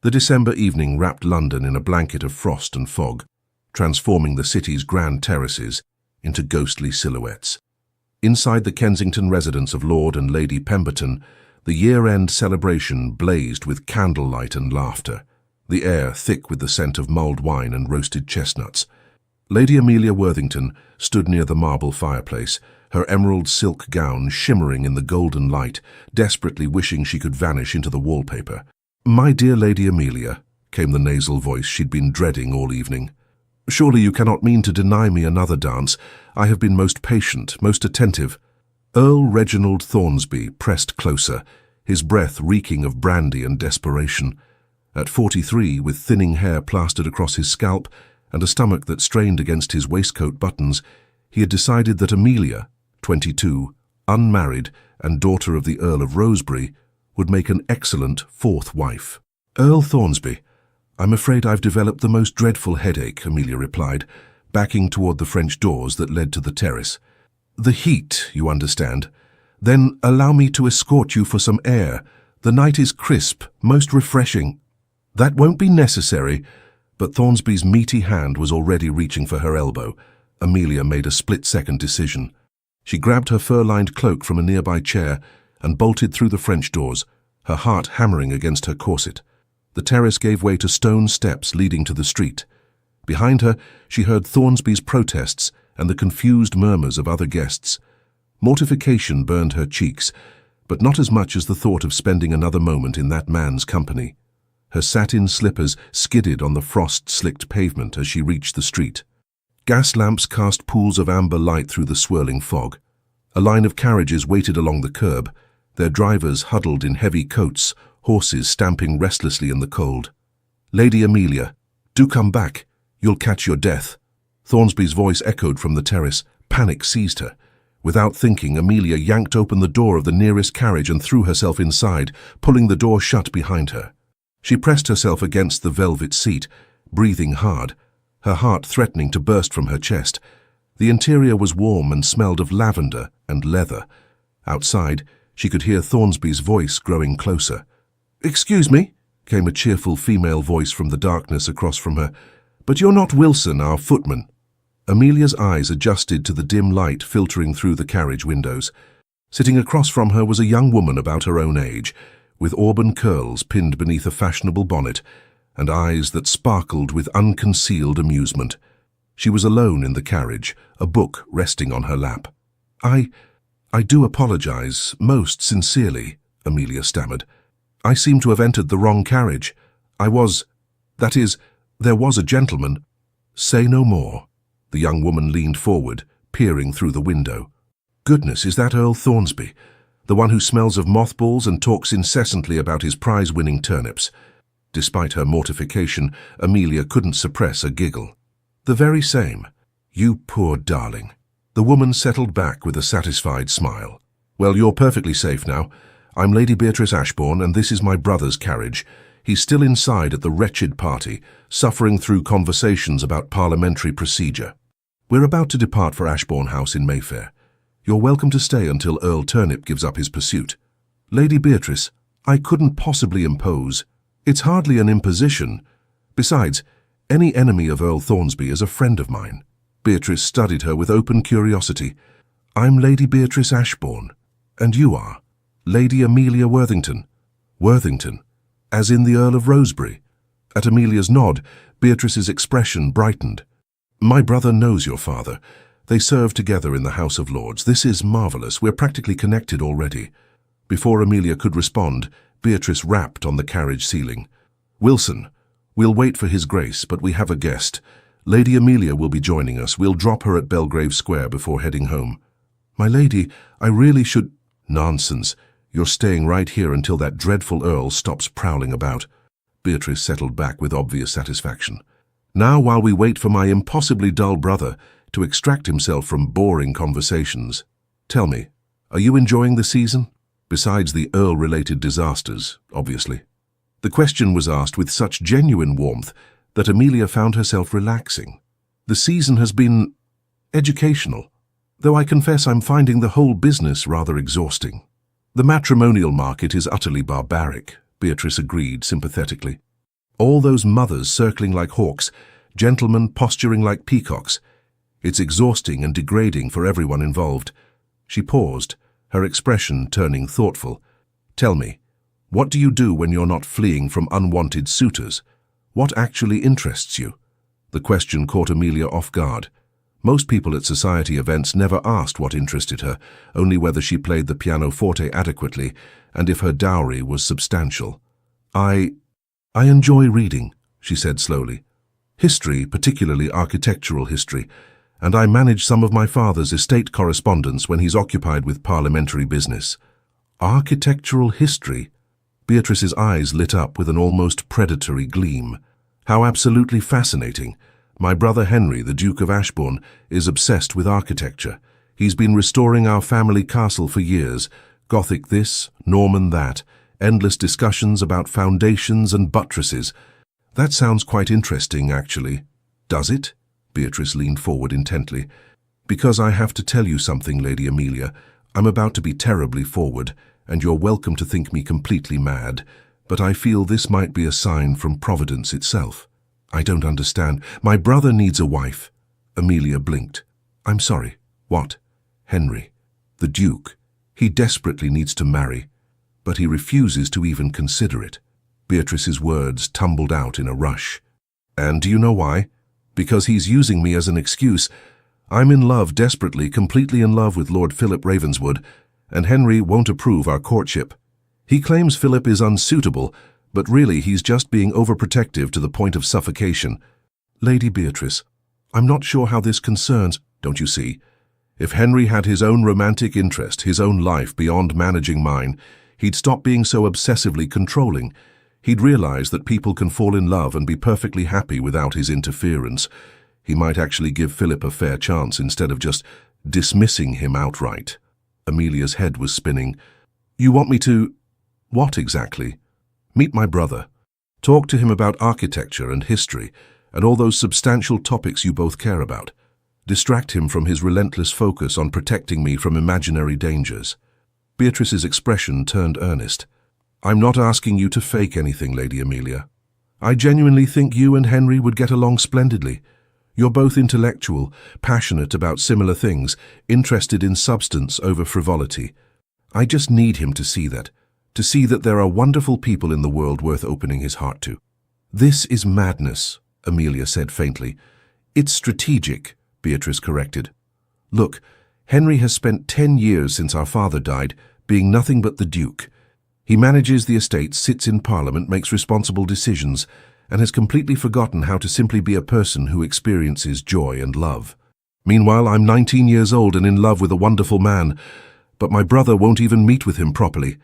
The December evening wrapped London in a blanket of frost and fog, transforming the city's grand terraces into ghostly silhouettes. Inside the Kensington residence of Lord and Lady Pemberton, the year-end celebration blazed with candlelight and laughter, the air thick with the scent of mulled wine and roasted chestnuts. Lady Amelia Worthington stood near the marble fireplace, her emerald silk gown shimmering in the golden light, desperately wishing she could vanish into the wallpaper. "My dear Lady Amelia," came the nasal voice she'd been dreading all evening. "Surely you cannot mean to deny me another dance. I have been most patient, most attentive." Earl Reginald Thornsby pressed closer, his breath reeking of brandy and desperation. At 43, with thinning hair plastered across his scalp and a stomach that strained against his waistcoat buttons, he had decided that Amelia, 22, unmarried and daughter of the Earl of Rosebery, would make an excellent fourth wife. "Earl Thornsby, I'm afraid I've developed the most dreadful headache," Amelia replied, backing toward the French doors that led to the terrace. "The heat, you understand. Then allow me to escort you for some air. The night is crisp, most refreshing." "That won't be necessary," but Thornsby's meaty hand was already reaching for her elbow. Amelia made a split-second decision. She grabbed her fur-lined cloak from a nearby chair and bolted through the French doors, her heart hammering against her corset. The terrace gave way to stone steps leading to the street. Behind her, she heard Thornsby's protests and the confused murmurs of other guests. Mortification burned her cheeks, but not as much as the thought of spending another moment in that man's company. Her satin slippers skidded on the frost-slicked pavement as she reached the street. Gas lamps cast pools of amber light through the swirling fog. A line of carriages waited along the curb, their drivers huddled in heavy coats, horses stamping restlessly in the cold. "Lady Amelia, do come back. You'll catch your death." Thornsby's voice echoed from the terrace. Panic seized her. Without thinking, Amelia yanked open the door of the nearest carriage and threw herself inside, pulling the door shut behind her. She pressed herself against the velvet seat, breathing hard, her heart threatening to burst from her chest. The interior was warm and smelled of lavender and leather. Outside, she could hear Thornsby's voice growing closer. "Excuse me," came a cheerful female voice from the darkness across from her, "but you're not Wilson, our footman." Amelia's eyes adjusted to the dim light filtering through the carriage windows. Sitting across from her was a young woman about her own age, with auburn curls pinned beneath a fashionable bonnet, and eyes that sparkled with unconcealed amusement. She was alone in the carriage, a book resting on her lap. I do apologize, most sincerely," Amelia stammered. "I seem to have entered the wrong carriage. There was a gentleman." "Say no more." The young woman leaned forward, peering through the window. "Goodness, is that Earl Thornsby? The one who smells of mothballs and talks incessantly about his prize-winning turnips?" Despite her mortification, Amelia couldn't suppress a giggle. "The very same." "You poor darling." The woman settled back with a satisfied smile. "Well, you're perfectly safe now. I'm Lady Beatrice Ashbourne, and this is my brother's carriage. He's still inside at the wretched party, suffering through conversations about parliamentary procedure. We're about to depart for Ashbourne House in Mayfair. You're welcome to stay until Earl Turnip gives up his pursuit." "Lady Beatrice, I couldn't possibly impose. It's hardly an imposition. Besides, any enemy of Earl Thornsby is a friend of mine." Beatrice studied her with open curiosity. "I'm Lady Beatrice Ashbourne. And you are?" "Lady Amelia Worthington." "Worthington? As in the Earl of Rosebery?" At Amelia's nod, Beatrice's expression brightened. "My brother knows your father. They served together in the House of Lords. This is marvelous. We're practically connected already." Before Amelia could respond, Beatrice rapped on the carriage ceiling. "Wilson, we'll wait for his grace, but we have a guest. Lady Amelia will be joining us. We'll drop her at Belgrave Square before heading home." "My lady, I really should—" "Nonsense. You're staying right here until that dreadful Earl stops prowling about." Beatrice settled back with obvious satisfaction. "Now, while we wait for my impossibly dull brother to extract himself from boring conversations, tell me, are you enjoying the season? Besides the Earl-related disasters, obviously." The question was asked with such genuine warmth that Amelia found herself relaxing. "The season has been educational, though I confess I'm finding the whole business rather exhausting." "The matrimonial market is utterly barbaric," Beatrice agreed sympathetically. All those mothers circling like hawks, gentlemen posturing like peacocks. It's exhausting and degrading for everyone involved. She paused, her expression turning thoughtful. Tell me, what do you do when you're not fleeing from unwanted suitors? What actually interests you? The question caught Amelia off guard. Most people at society events never asked what interested her, only whether she played the pianoforte adequately and if her dowry was substantial. I enjoy reading, she said slowly. History, particularly architectural history, and I manage some of my father's estate correspondence when he's occupied with parliamentary business. Architectural history? Beatrice's eyes lit up with an almost predatory gleam. How absolutely fascinating. My brother Henry, the Duke of Ashbourne, is obsessed with architecture. He's been restoring our family castle for years. Gothic this, Norman that, endless discussions about foundations and buttresses. That sounds quite interesting, actually. Does it? Beatrice leaned forward intently. Because I have to tell you something, Lady Amelia. I'm about to be terribly forward, and you're welcome to think me completely mad, but I feel this might be a sign from Providence itself. I don't understand. My brother needs a wife. Amelia blinked. I'm sorry. What? Henry. The Duke. He desperately needs to marry, but he refuses to even consider it. Beatrice's words tumbled out in a rush. And do you know why? Because he's using me as an excuse. I'm in love desperately, completely in love with Lord Philip Ravenswood, and Henry won't approve our courtship. He claims Philip is unsuitable, but really he's just being overprotective to the point of suffocation. Lady Beatrice, I'm not sure how this concerns, don't you see? If Henry had his own romantic interest, his own life beyond managing mine, he'd stop being so obsessively controlling. He'd realize that people can fall in love and be perfectly happy without his interference. He might actually give Philip a fair chance instead of just dismissing him outright. Amelia's head was spinning. You want me to... What exactly? Meet my brother. Talk to him about architecture and history and all those substantial topics you both care about. Distract him from his relentless focus on protecting me from imaginary dangers. Beatrice's expression turned earnest. I'm not asking you to fake anything, Lady Amelia. I genuinely think you and Henry would get along splendidly. You're both intellectual, passionate about similar things, interested in substance over frivolity. I just need him to see that there are wonderful people in the world worth opening his heart to. This is madness, Amelia said faintly. It's strategic, Beatrice corrected. Look, Henry has spent 10 years since our father died, being nothing but the Duke. He manages the estate, sits in Parliament, makes responsible decisions, and has completely forgotten how to simply be a person who experiences joy and love. Meanwhile, I'm 19 years old and in love with a wonderful man, but my brother won't even meet with him properly,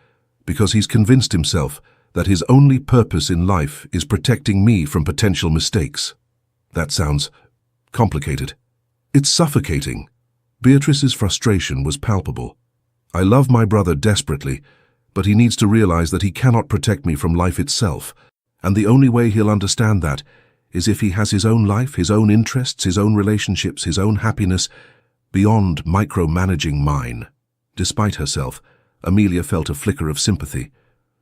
because he's convinced himself that his only purpose in life is protecting me from potential mistakes. That sounds complicated. It's suffocating. Beatrice's frustration was palpable. I love my brother desperately, but he needs to realize that he cannot protect me from life itself, and the only way he'll understand that is if he has his own life, his own interests, his own relationships, his own happiness, beyond micromanaging mine. Despite herself, Amelia felt a flicker of sympathy.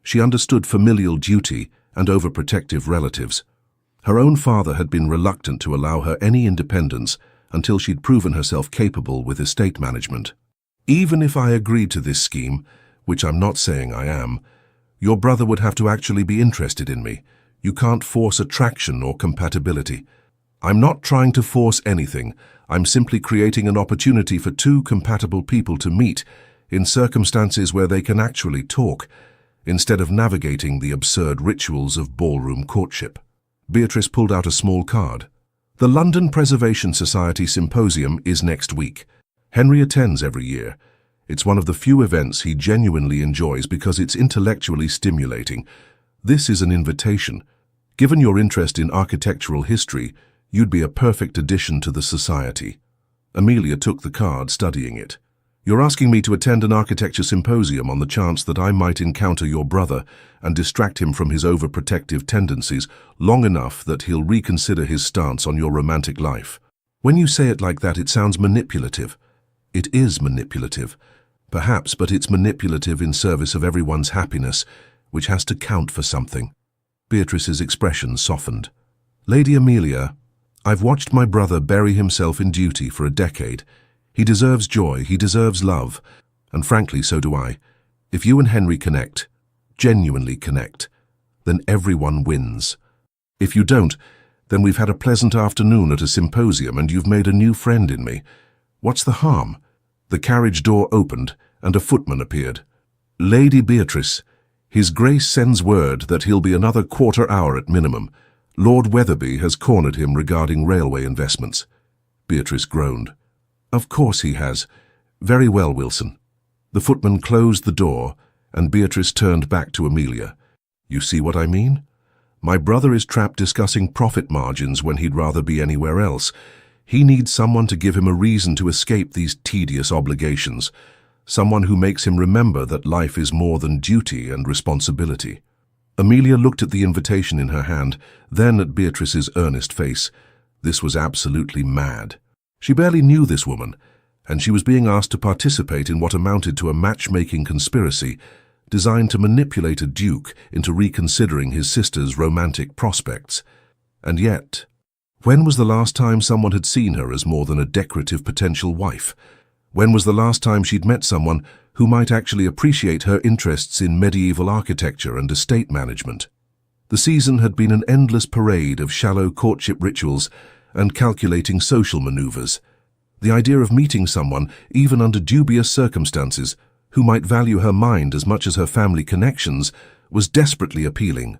She understood familial duty and overprotective relatives. Her own father had been reluctant to allow her any independence until she'd proven herself capable with estate management. Even if I agreed to this scheme, which I'm not saying I am, your brother would have to actually be interested in me. You can't force attraction or compatibility. I'm not trying to force anything. I'm simply creating an opportunity for two compatible people to meet in circumstances where they can actually talk, instead of navigating the absurd rituals of ballroom courtship. Beatrice pulled out a small card. The London Preservation Society Symposium is next week. Henry attends every year. It's one of the few events he genuinely enjoys because it's intellectually stimulating. This is an invitation. Given your interest in architectural history, you'd be a perfect addition to the society. Amelia took the card, studying it. You're asking me to attend an architecture symposium on the chance that I might encounter your brother and distract him from his overprotective tendencies long enough that he'll reconsider his stance on your romantic life. When you say it like that, it sounds manipulative. It is manipulative, perhaps, but it's manipulative in service of everyone's happiness, which has to count for something. Beatrice's expression softened. Lady Amelia, I've watched my brother bury himself in duty for a decade. He deserves joy, he deserves love, and frankly, so do I. If you and Henry connect, genuinely connect, then everyone wins. If you don't, then we've had a pleasant afternoon at a symposium and you've made a new friend in me. What's the harm? The carriage door opened and a footman appeared. Lady Beatrice, His Grace sends word that he'll be another quarter hour at minimum. Lord Wetherby has cornered him regarding railway investments. Beatrice groaned. Of course he has. Very well, Wilson. The footman closed the door and Beatrice turned back to Amelia. You see what I mean? My brother is trapped discussing profit margins when he'd rather be anywhere else. He needs someone to give him a reason to escape these tedious obligations, someone who makes him remember that life is more than duty and responsibility. Amelia looked at the invitation in her hand, then at Beatrice's earnest face. This was absolutely mad. She barely knew this woman, and she was being asked to participate in what amounted to a matchmaking conspiracy designed to manipulate a duke into reconsidering his sister's romantic prospects. And yet, when was the last time someone had seen her as more than a decorative potential wife? When was the last time she'd met someone who might actually appreciate her interests in medieval architecture and estate management? The season had been an endless parade of shallow courtship rituals and calculating social maneuvers. The idea of meeting someone, even under dubious circumstances, who might value her mind as much as her family connections, was desperately appealing.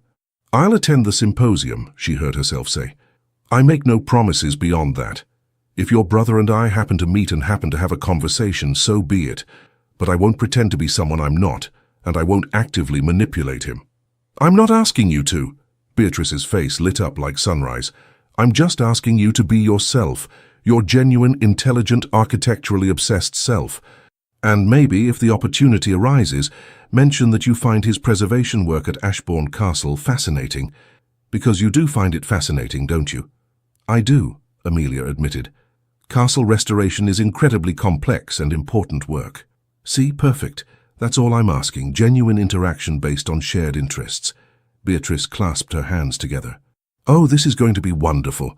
I'll attend the symposium, she heard herself say. I make no promises beyond that. If your brother and I happen to meet and happen to have a conversation, so be it. But I won't pretend to be someone I'm not, and I won't actively manipulate him. I'm not asking you to. Beatrice's face lit up like sunrise. I'm just asking you to be yourself, your genuine, intelligent, architecturally obsessed self. And maybe, if the opportunity arises, mention that you find his preservation work at Ashbourne Castle fascinating. Because you do find it fascinating, don't you? I do, Amelia admitted. Castle restoration is incredibly complex and important work. See, perfect. That's all I'm asking, genuine interaction based on shared interests. Beatrice clasped her hands together. Oh, this is going to be wonderful.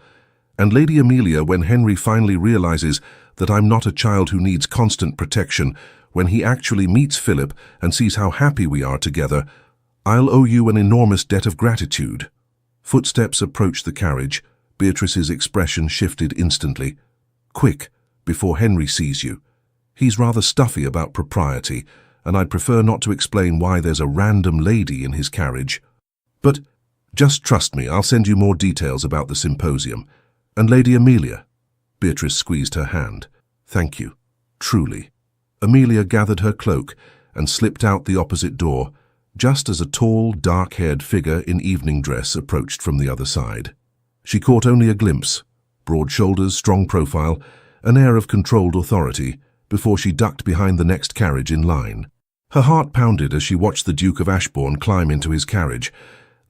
And Lady Amelia, when Henry finally realizes that I'm not a child who needs constant protection, when he actually meets Philip and sees how happy we are together, I'll owe you an enormous debt of gratitude. Footsteps approached the carriage. Beatrice's expression shifted instantly. Quick, before Henry sees you. He's rather stuffy about propriety, and I'd prefer not to explain why there's a random lady in his carriage. But just trust me, I'll send you more details about the symposium. And Lady Amelia. Beatrice squeezed her hand. Thank you. Truly. Amelia gathered her cloak and slipped out the opposite door, just as a tall, dark-haired figure in evening dress approached from the other side. She caught only a glimpse, broad shoulders, strong profile, an air of controlled authority, before she ducked behind the next carriage in line. Her heart pounded as she watched the Duke of Ashbourne climb into his carriage.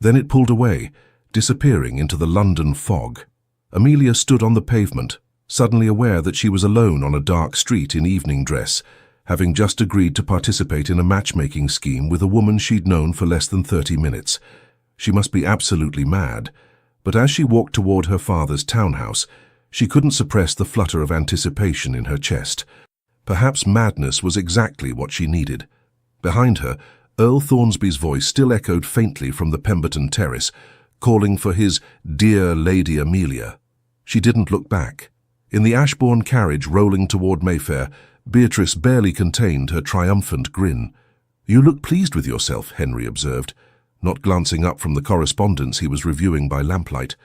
Then it pulled away, disappearing into the London fog. Amelia stood on the pavement, suddenly aware that she was alone on a dark street in evening dress, having just agreed to participate in a matchmaking scheme with a woman she'd known for less than 30 minutes. She must be absolutely mad, but as she walked toward her father's townhouse, she couldn't suppress the flutter of anticipation in her chest. Perhaps madness was exactly what she needed. Behind her, Earl Thornsby's voice still echoed faintly from the Pemberton terrace, calling for his dear Lady Amelia. She didn't look back. In the Ashbourne carriage rolling toward Mayfair, Beatrice barely contained her triumphant grin. You look pleased with yourself, Henry observed, not glancing up from the correspondence he was reviewing by lamplight.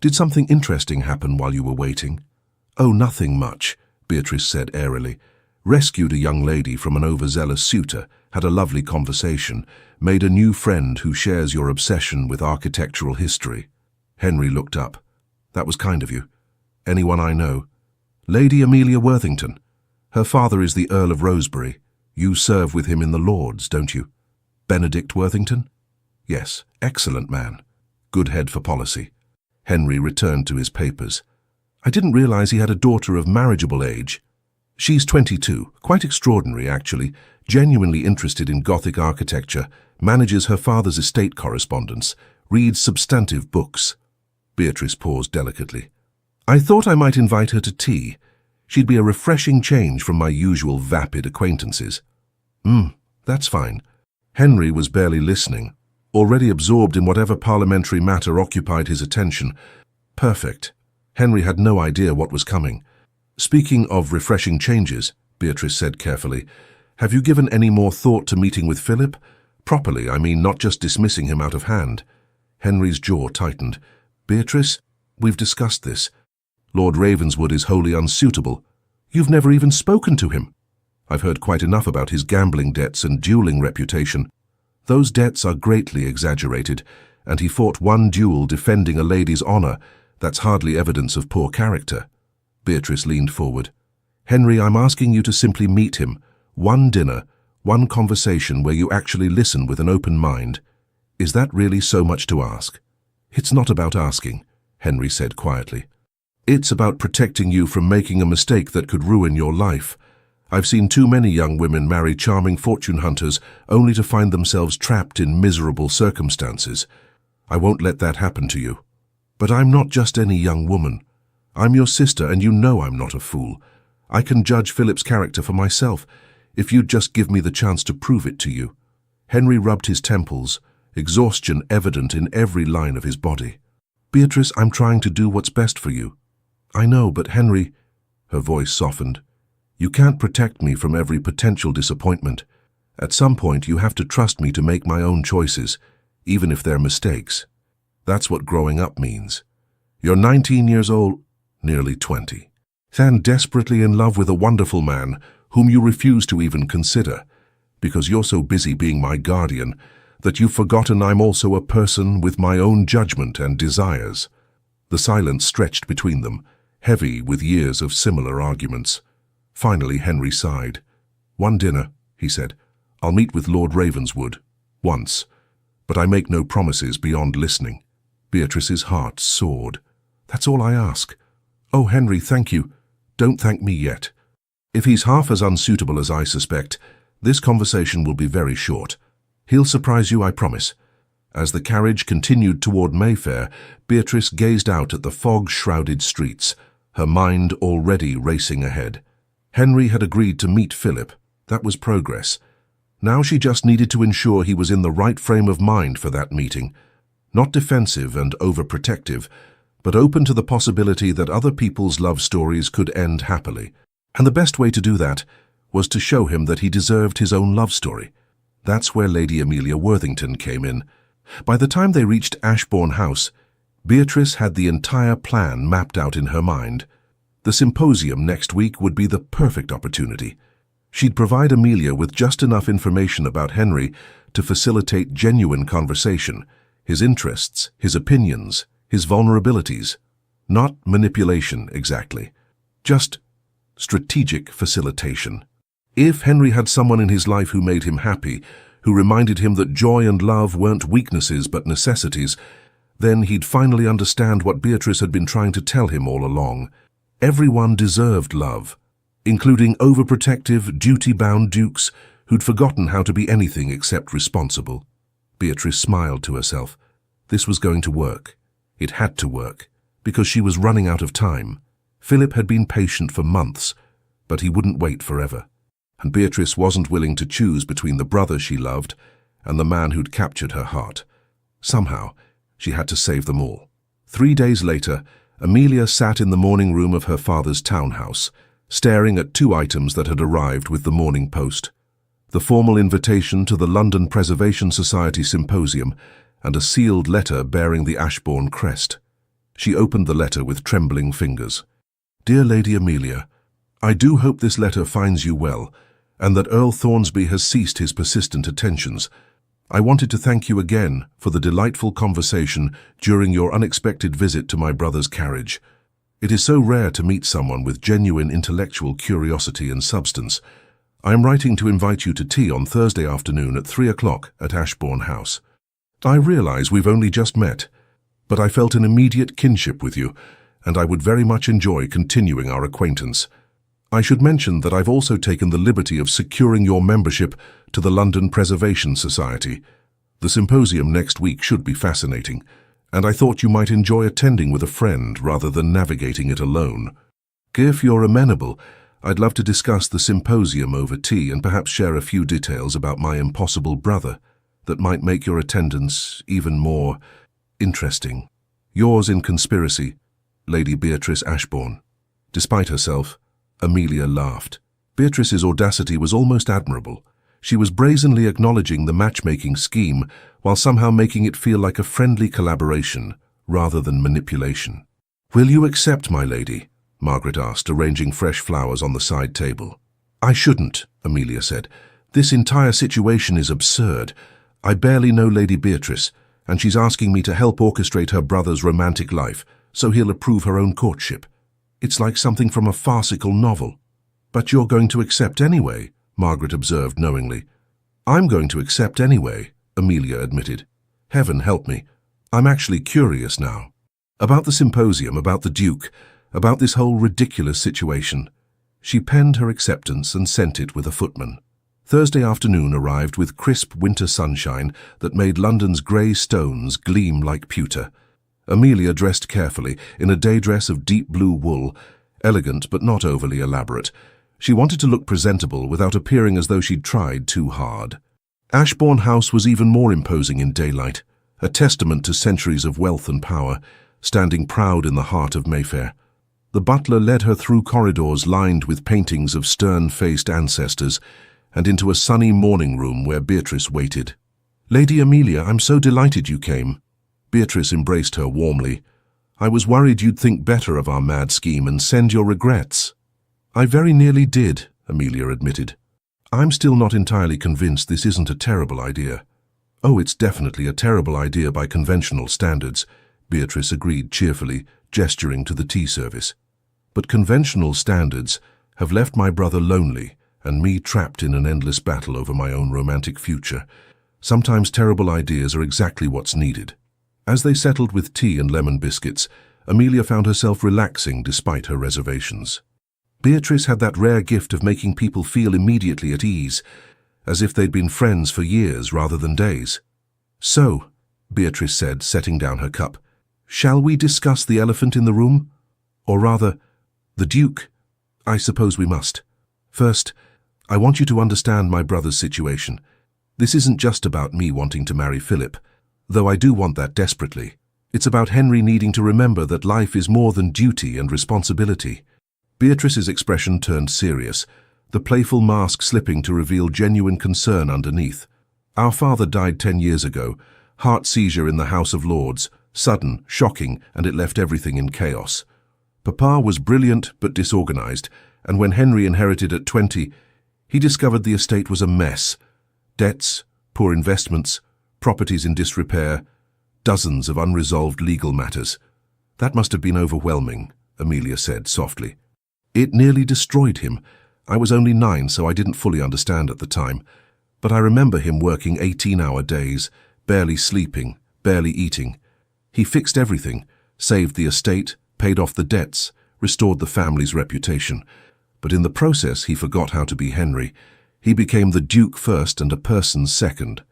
Did something interesting happen while you were waiting? Oh, nothing much, Beatrice said airily. Rescued a young lady from an overzealous suitor, had a lovely conversation, made a new friend who shares your obsession with architectural history. Henry looked up. That was kind of you. Anyone I know? Lady Amelia Worthington. Her father is the Earl of Rosebery. You serve with him in the Lords, don't you? Benedict Worthington? Yes, excellent man. Good head for policy. Henry returned to his papers. I didn't realize he had a daughter of marriageable age. She's 22, quite extraordinary actually, genuinely interested in Gothic architecture, manages her father's estate correspondence, reads substantive books. Beatrice paused delicately. I thought I might invite her to tea. She'd be a refreshing change from my usual vapid acquaintances. That's fine. Henry was barely listening, already absorbed in whatever parliamentary matter occupied his attention. Perfect. Henry had no idea what was coming. Speaking of refreshing changes, Beatrice said carefully, have you given any more thought to meeting with Philip? Properly, I mean, not just dismissing him out of hand. Henry's jaw tightened. Beatrice, we've discussed this. Lord Ravenswood is wholly unsuitable. You've never even spoken to him. I've heard quite enough about his gambling debts and dueling reputation. Those debts are greatly exaggerated, and he fought one duel defending a lady's honour. That's hardly evidence of poor character. Beatrice leaned forward. Henry, I'm asking you to simply meet him. One dinner, one conversation where you actually listen with an open mind. Is that really so much to ask? It's not about asking, Henry said quietly. It's about protecting you from making a mistake that could ruin your life. I've seen too many young women marry charming fortune hunters only to find themselves trapped in miserable circumstances. I won't let that happen to you. But I'm not just any young woman. I'm your sister, and you know I'm not a fool. I can judge Philip's character for myself, if you'd just give me the chance to prove it to you. Henry rubbed his temples, exhaustion evident in every line of his body. Beatrice, I'm trying to do what's best for you. I know, but Henry, her voice softened, you can't protect me from every potential disappointment. At some point, you have to trust me to make my own choices, even if they're mistakes. That's what growing up means. You're 19 years old, nearly 20, and desperately in love with a wonderful man whom you refuse to even consider, because you're so busy being my guardian that you've forgotten I'm also a person with my own judgment and desires. The silence stretched between them, heavy with years of similar arguments. Finally, Henry sighed. One dinner, he said. I'll meet with Lord Ravenswood. Once. But I make no promises beyond listening. Beatrice's heart soared. That's all I ask. Oh, Henry, thank you. Don't thank me yet. If he's half as unsuitable as I suspect, this conversation will be very short. He'll surprise you, I promise. As the carriage continued toward Mayfair, Beatrice gazed out at the fog-shrouded streets, her mind already racing ahead. Henry had agreed to meet Philip. That was progress. Now she just needed to ensure he was in the right frame of mind for that meeting. Not defensive and overprotective, but open to the possibility that other people's love stories could end happily. And the best way to do that was to show him that he deserved his own love story. That's where Lady Amelia Worthington came in. By the time they reached Ashbourne House, Beatrice had the entire plan mapped out in her mind. The symposium next week would be the perfect opportunity. She'd provide Amelia with just enough information about Henry to facilitate genuine conversation, his interests, his opinions, his vulnerabilities. Not manipulation, exactly. Just strategic facilitation. If Henry had someone in his life who made him happy, who reminded him that joy and love weren't weaknesses but necessities, then he'd finally understand what Beatrice had been trying to tell him all along. Everyone deserved love, including overprotective, duty-bound dukes who'd forgotten how to be anything except responsible. Beatrice smiled to herself. This was going to work. It had to work, because she was running out of time. Philip had been patient for months, but he wouldn't wait forever. And Beatrice wasn't willing to choose between the brother she loved and the man who'd captured her heart. Somehow, she had to save them all. 3 days later, Amelia sat in the morning room of her father's townhouse, staring at 2 items that had arrived with the Morning Post: the formal invitation to the London Preservation Society Symposium and a sealed letter bearing the Ashbourne crest. She opened the letter with trembling fingers. Dear Lady Amelia, I do hope this letter finds you well, and that Earl Thornsby has ceased his persistent attentions. I wanted to thank you again for the delightful conversation during your unexpected visit to my brother's carriage. It is so rare to meet someone with genuine intellectual curiosity and substance. I am writing to invite you to tea on Thursday afternoon at 3 o'clock at Ashbourne House. I realize we've only just met, but I felt an immediate kinship with you, and I would very much enjoy continuing our acquaintance. I should mention that I've also taken the liberty of securing your membership to the London Preservation Society. The symposium next week should be fascinating, and I thought you might enjoy attending with a friend rather than navigating it alone. If you're amenable, I'd love to discuss the symposium over tea and perhaps share a few details about my impossible brother that might make your attendance even more interesting. Yours in conspiracy, Lady Beatrice Ashbourne. Despite herself, Amelia laughed. Beatrice's audacity was almost admirable. She was brazenly acknowledging the matchmaking scheme while somehow making it feel like a friendly collaboration rather than manipulation. "Will you accept, my lady?" Margaret asked, arranging fresh flowers on the side table. "I shouldn't," Amelia said. "This entire situation is absurd. I barely know Lady Beatrice, and she's asking me to help orchestrate her brother's romantic life so he'll approve her own courtship. It's like something from a farcical novel." "But you're going to accept anyway," Margaret observed knowingly. "I'm going to accept anyway," Amelia admitted. "Heaven help me. I'm actually curious now. About the symposium, about the Duke, about this whole ridiculous situation." She penned her acceptance and sent it with a footman. Thursday afternoon arrived with crisp winter sunshine that made London's grey stones gleam like pewter. Amelia dressed carefully in a day dress of deep blue wool, elegant but not overly elaborate. She wanted to look presentable without appearing as though she'd tried too hard. Ashbourne House was even more imposing in daylight, a testament to centuries of wealth and power, standing proud in the heart of Mayfair. The butler led her through corridors lined with paintings of stern-faced ancestors and into a sunny morning room where Beatrice waited. "Lady Amelia, I'm so delighted you came." Beatrice embraced her warmly. "I was worried you'd think better of our mad scheme and send your regrets." "I very nearly did," Amelia admitted. "I'm still not entirely convinced this isn't a terrible idea." "Oh, it's definitely a terrible idea by conventional standards," Beatrice agreed cheerfully, gesturing to the tea service. "But conventional standards have left my brother lonely and me trapped in an endless battle over my own romantic future. Sometimes terrible ideas are exactly what's needed." As they settled with tea and lemon biscuits, Amelia found herself relaxing despite her reservations. Beatrice had that rare gift of making people feel immediately at ease, as if they'd been friends for years rather than days. "So," Beatrice said, setting down her cup, "shall we discuss the elephant in the room? Or rather, the Duke? I suppose we must. First, I want you to understand my brother's situation. This isn't just about me wanting to marry Philip, though I do want that desperately. It's about Henry needing to remember that life is more than duty and responsibility." Beatrice's expression turned serious, the playful mask slipping to reveal genuine concern underneath. "Our father died 10 years ago, heart seizure in the House of Lords, sudden, shocking, and it left everything in chaos. Papa was brilliant but disorganized, and when Henry inherited at 20, he discovered the estate was a mess. Debts, poor investments, properties in disrepair, dozens of unresolved legal matters. That must have been overwhelming," Amelia said softly. "It nearly destroyed him. I was only 9, so I didn't fully understand at the time. But I remember him working 18-hour days, barely sleeping, barely eating. He fixed everything, saved the estate, paid off the debts, restored the family's reputation. But in the process, he forgot how to be Henry. He became the Duke first and a person second.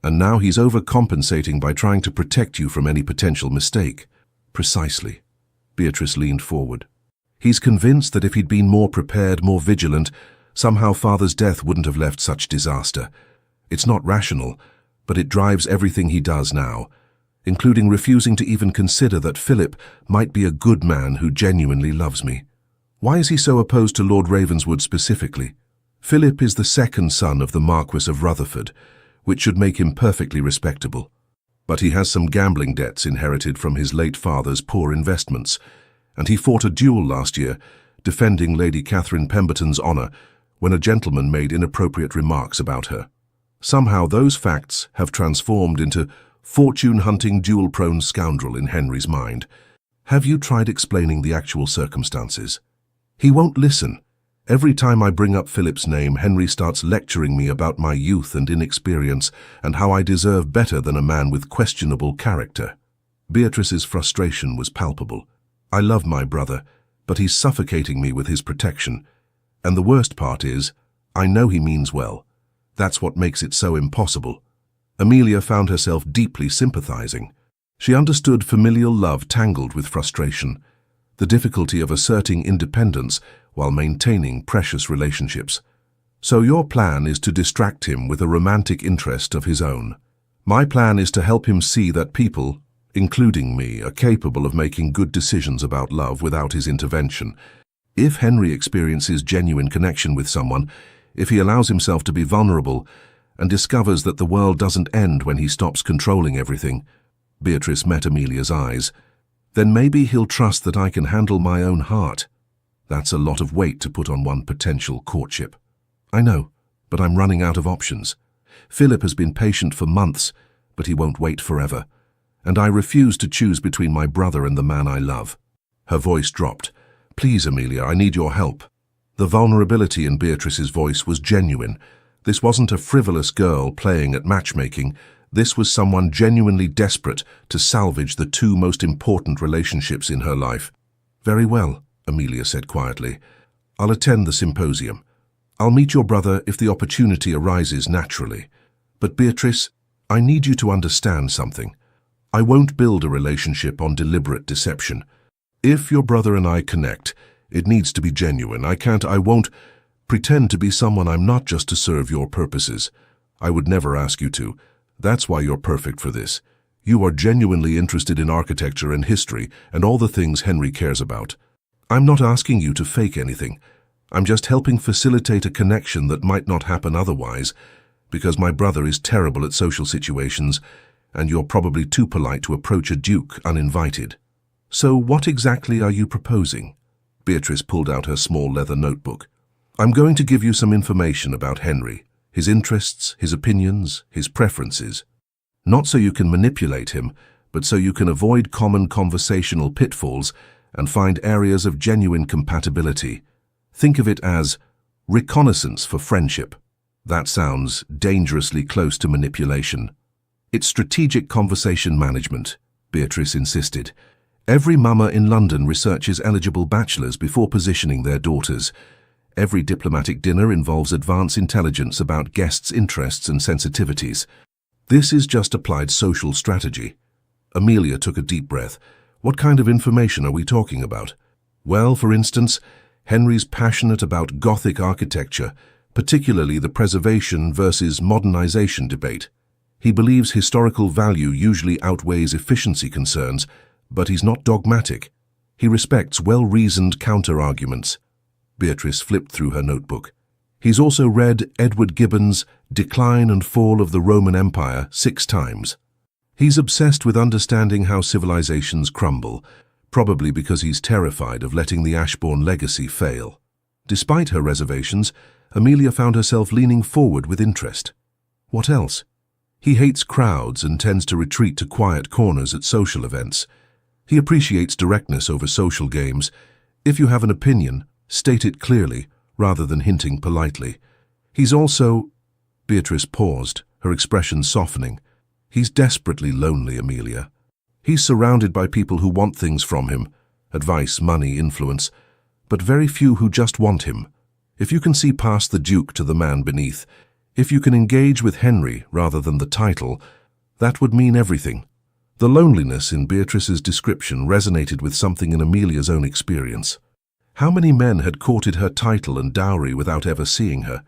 And now he's overcompensating by trying to protect you from any potential mistake." "Precisely." Beatrice leaned forward. "He's convinced that if he'd been more prepared, more vigilant, somehow Father's death wouldn't have left such disaster. It's not rational, but it drives everything he does now, including refusing to even consider that Philip might be a good man who genuinely loves me. Why is he so opposed to Lord Ravenswood specifically? Philip is the second son of the Marquis of Rutherford, which should make him perfectly respectable. But he has some gambling debts inherited from his late father's poor investments, and he fought a duel last year, defending Lady Catherine Pemberton's honour when a gentleman made inappropriate remarks about her. Somehow those facts have transformed into fortune-hunting, duel-prone scoundrel in Henry's mind. Have you tried explaining the actual circumstances? He won't listen. Every time I bring up Philip's name, Henry starts lecturing me about my youth and inexperience and how I deserve better than a man with questionable character." Beatrice's frustration was palpable. "I love my brother, but he's suffocating me with his protection. And the worst part is, I know he means well. That's what makes it so impossible." Amelia found herself deeply sympathizing. She understood familial love tangled with frustration, the difficulty of asserting independence while maintaining precious relationships. So your plan is to distract him with a romantic interest of his own. My plan is to help him see that people, including me, are capable of making good decisions about love without his intervention. If Henry experiences genuine connection with someone, if he allows himself to be vulnerable and discovers that the world doesn't end when he stops controlling everything, Beatrice met Amelia's eyes, then maybe he'll trust that I can handle my own heart. That's a lot of weight to put on one potential courtship. I know, but I'm running out of options. Philip has been patient for months, but he won't wait forever. And I refuse to choose between my brother and the man I love. Her voice dropped. Please, Amelia, I need your help. The vulnerability in Beatrice's voice was genuine. This wasn't a frivolous girl playing at matchmaking. This was someone genuinely desperate to salvage the two most important relationships in her life. Very well, Amelia said quietly. I'll attend the symposium. I'll meet your brother if the opportunity arises naturally. But Beatrice, I need you to understand something. I won't build a relationship on deliberate deception. If your brother and I connect, it needs to be genuine. I won't pretend to be someone I'm not just to serve your purposes. I would never ask you to. That's why you're perfect for this. You are genuinely interested in architecture and history and all the things Henry cares about. I'm not asking you to fake anything. I'm just helping facilitate a connection that might not happen otherwise, because my brother is terrible at social situations, and you're probably too polite to approach a duke uninvited. So what exactly are you proposing? Beatrice pulled out her small leather notebook. I'm going to give you some information about Henry, his interests, his opinions, his preferences. Not so you can manipulate him, but so you can avoid common conversational pitfalls and find areas of genuine compatibility. Think of it as reconnaissance for friendship. That sounds dangerously close to manipulation. It's strategic conversation management, Beatrice insisted. Every mama in London researches eligible bachelors before positioning their daughters. Every diplomatic dinner involves advance intelligence about guests' interests and sensitivities. This is just applied social strategy. Amelia took a deep breath. What kind of information are we talking about? Well, for instance, Henry's passionate about Gothic architecture, particularly the preservation versus modernization debate. He believes historical value usually outweighs efficiency concerns, but he's not dogmatic. He respects well-reasoned counter-arguments. Beatrice flipped through her notebook. He's also read Edward Gibbon's Decline and Fall of the Roman Empire 6 times. He's obsessed with understanding how civilizations crumble, probably because he's terrified of letting the Ashbourne legacy fail. Despite her reservations, Amelia found herself leaning forward with interest. What else? He hates crowds and tends to retreat to quiet corners at social events. He appreciates directness over social games. If you have an opinion, state it clearly, rather than hinting politely. He's also... Beatrice paused, her expression softening. He's desperately lonely, Amelia. He's surrounded by people who want things from him, advice, money, influence, but very few who just want him. If you can see past the duke to the man beneath, if you can engage with Henry rather than the title, that would mean everything. The loneliness in Beatrice's description resonated with something in Amelia's own experience. How many men had courted her title and dowry without ever seeing her?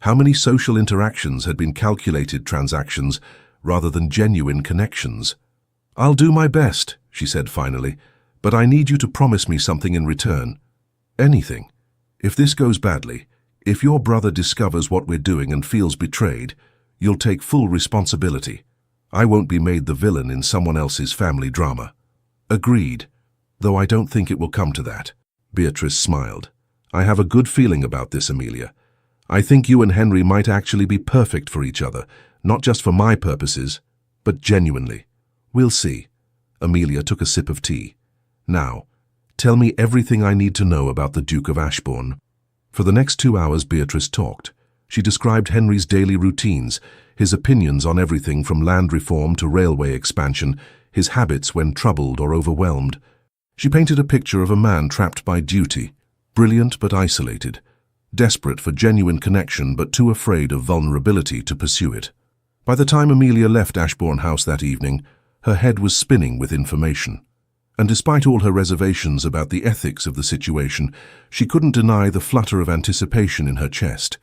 How many social interactions had been calculated transactions rather than genuine connections? I'll do my best, she said finally, but I need you to promise me something in return. Anything. If this goes badly, if your brother discovers what we're doing and feels betrayed, you'll take full responsibility. I won't be made the villain in someone else's family drama. Agreed, though I don't think it will come to that. Beatrice smiled. I have a good feeling about this, Amelia. I think you and Henry might actually be perfect for each other, not just for my purposes, but genuinely. We'll see. Amelia took a sip of tea. Now, tell me everything I need to know about the Duke of Ashbourne. For the next 2 hours, Beatrice talked. She described Henry's daily routines, his opinions on everything from land reform to railway expansion, his habits when troubled or overwhelmed. She painted a picture of a man trapped by duty, brilliant but isolated, desperate for genuine connection but too afraid of vulnerability to pursue it. By the time Amelia left Ashbourne House that evening, her head was spinning with information. And despite all her reservations about the ethics of the situation, she couldn't deny the flutter of anticipation in her chest.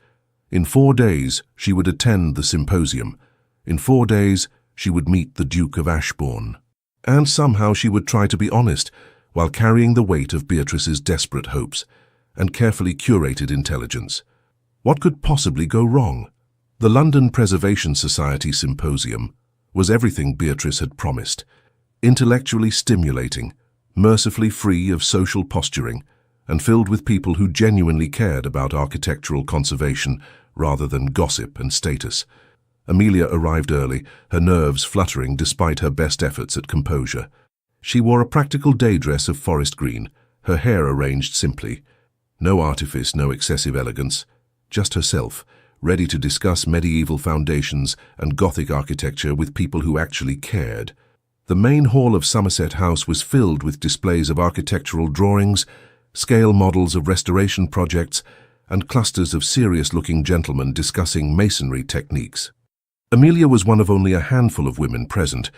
In 4 days, she would attend the symposium. In 4 days, she would meet the Duke of Ashbourne. And somehow she would try to be honest, while carrying the weight of Beatrice's desperate hopes and carefully curated intelligence. What could possibly go wrong? The London Preservation Society Symposium was everything Beatrice had promised. Intellectually stimulating, mercifully free of social posturing, and filled with people who genuinely cared about architectural conservation rather than gossip and status. Amelia arrived early, her nerves fluttering despite her best efforts at composure. She wore a practical day dress of forest green, her hair arranged simply. No artifice, no excessive elegance, just herself, ready to discuss medieval foundations and Gothic architecture with people who actually cared. The main hall of Somerset House was filled with displays of architectural drawings, scale models of restoration projects, and clusters of serious-looking gentlemen discussing masonry techniques. Amelia was one of only a handful of women present,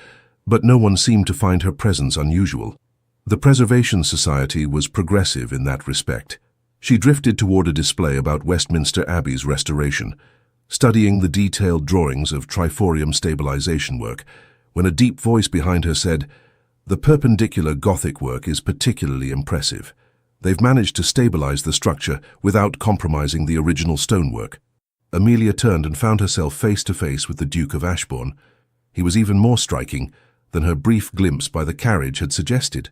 but no one seemed to find her presence unusual. The Preservation Society was progressive in that respect. She drifted toward a display about Westminster Abbey's restoration, studying the detailed drawings of triforium stabilization work, when a deep voice behind her said, "The perpendicular Gothic work is particularly impressive. They've managed to stabilize the structure without compromising the original stonework." Amelia turned and found herself face to face with the Duke of Ashbourne. He was even more striking than her brief glimpse by the carriage had suggested.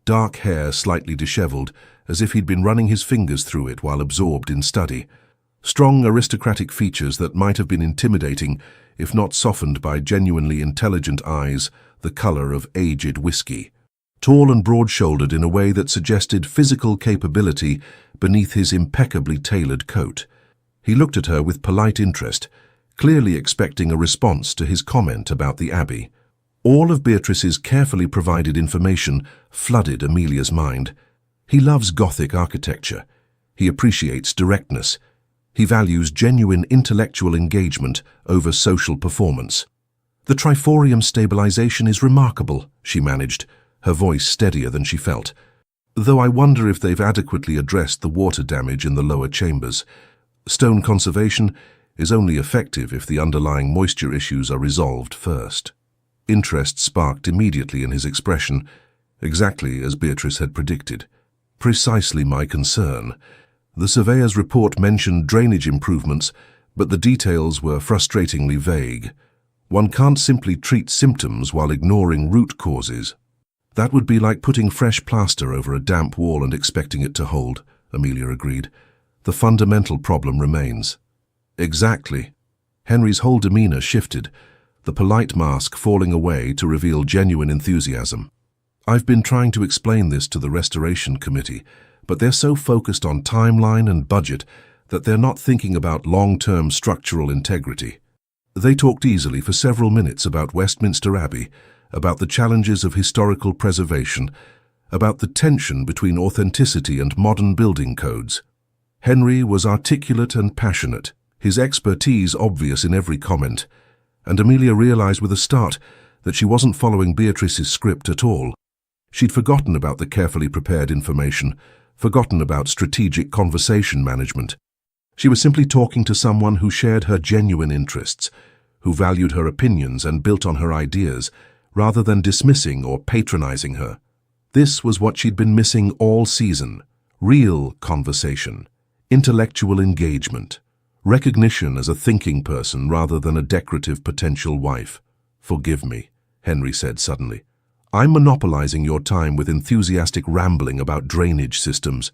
Dark hair slightly disheveled, as if he'd been running his fingers through it while absorbed in study. Strong aristocratic features that might have been intimidating if not softened by genuinely intelligent eyes, the color of aged whiskey. Tall and broad-shouldered in a way that suggested physical capability beneath his impeccably tailored coat. He looked at her with polite interest, clearly expecting a response to his comment about the Abbey. All of Beatrice's carefully provided information flooded Amelia's mind. He loves Gothic architecture. He appreciates directness. He values genuine intellectual engagement over social performance. "The triforium stabilization is remarkable," she managed, her voice steadier than she felt. "Though I wonder if they've adequately addressed the water damage in the lower chambers. Stone conservation is only effective if the underlying moisture issues are resolved first." Interest sparked immediately in his expression, exactly as Beatrice had predicted. "Precisely my concern. The surveyor's report mentioned drainage improvements, but the details were frustratingly vague. One can't simply treat symptoms while ignoring root causes." "That would be like putting fresh plaster over a damp wall and expecting it to hold," Amelia agreed. "The fundamental problem remains." "Exactly." Henry's whole demeanor shifted, the polite mask falling away to reveal genuine enthusiasm. "I've been trying to explain this to the Restoration Committee, but they're so focused on timeline and budget that they're not thinking about long-term structural integrity. They talked easily for several minutes about Westminster Abbey, about the challenges of historical preservation, about the tension between authenticity and modern building codes. Henry was articulate and passionate, his expertise obvious in every comment, and Amelia realized with a start that she wasn't following Beatrice's script at all. She'd forgotten about the carefully prepared information, forgotten about strategic conversation management. She was simply talking to someone who shared her genuine interests, who valued her opinions and built on her ideas, rather than dismissing or patronizing her. This was what she'd been missing all season: real conversation, intellectual engagement, recognition as a thinking person rather than a decorative potential wife. "Forgive me," Henry said suddenly. "I'm monopolizing your time with enthusiastic rambling about drainage systems.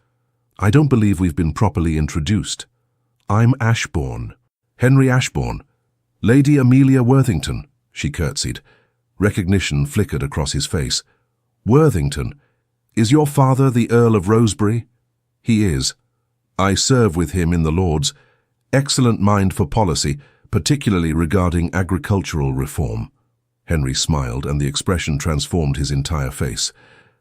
I don't believe we've been properly introduced. I'm Ashbourne, Henry Ashbourne. Lady Amelia Worthington," she curtsied. Recognition flickered across his face. "Worthington? Is your father the Earl of Rosebery?" "He is. I serve with him in the Lords. Excellent mind for policy, particularly regarding agricultural reform." Henry smiled, and the expression transformed his entire face,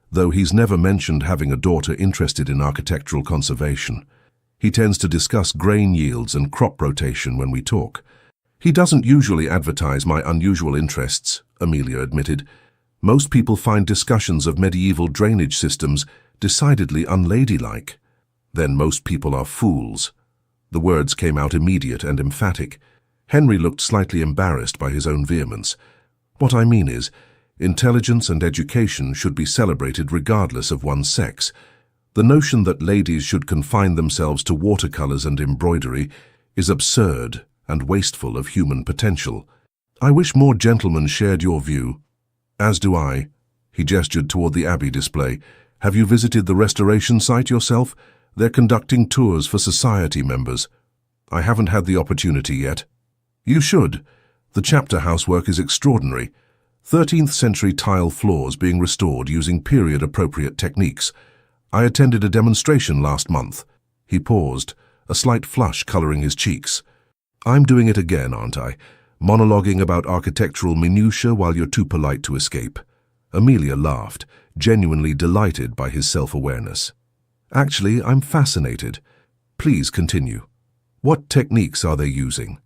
though he's never mentioned having a daughter interested in architectural conservation. He tends to discuss grain yields and crop rotation when we talk. He doesn't usually advertise my unusual interests, Amelia admitted. Most people find discussions of medieval drainage systems decidedly unladylike. Then most people are fools. The words came out immediate and emphatic. Henry looked slightly embarrassed by his own vehemence. What I mean is, intelligence and education should be celebrated regardless of one's sex. The notion that ladies should confine themselves to watercolors and embroidery is absurd and wasteful of human potential. I wish more gentlemen shared your view. As do I. He gestured toward the Abbey display. Have you visited the restoration site yourself? They're conducting tours for society members. I haven't had the opportunity yet. You should. The chapter house work is extraordinary. 13th century tile floors being restored using period-appropriate techniques. I attended a demonstration last month. He paused, a slight flush coloring his cheeks. I'm doing it again, aren't I? Monologuing about architectural minutiae while you're too polite to escape. Amelia laughed, genuinely delighted by his self-awareness. Actually, I'm fascinated. Please continue. What techniques are they using?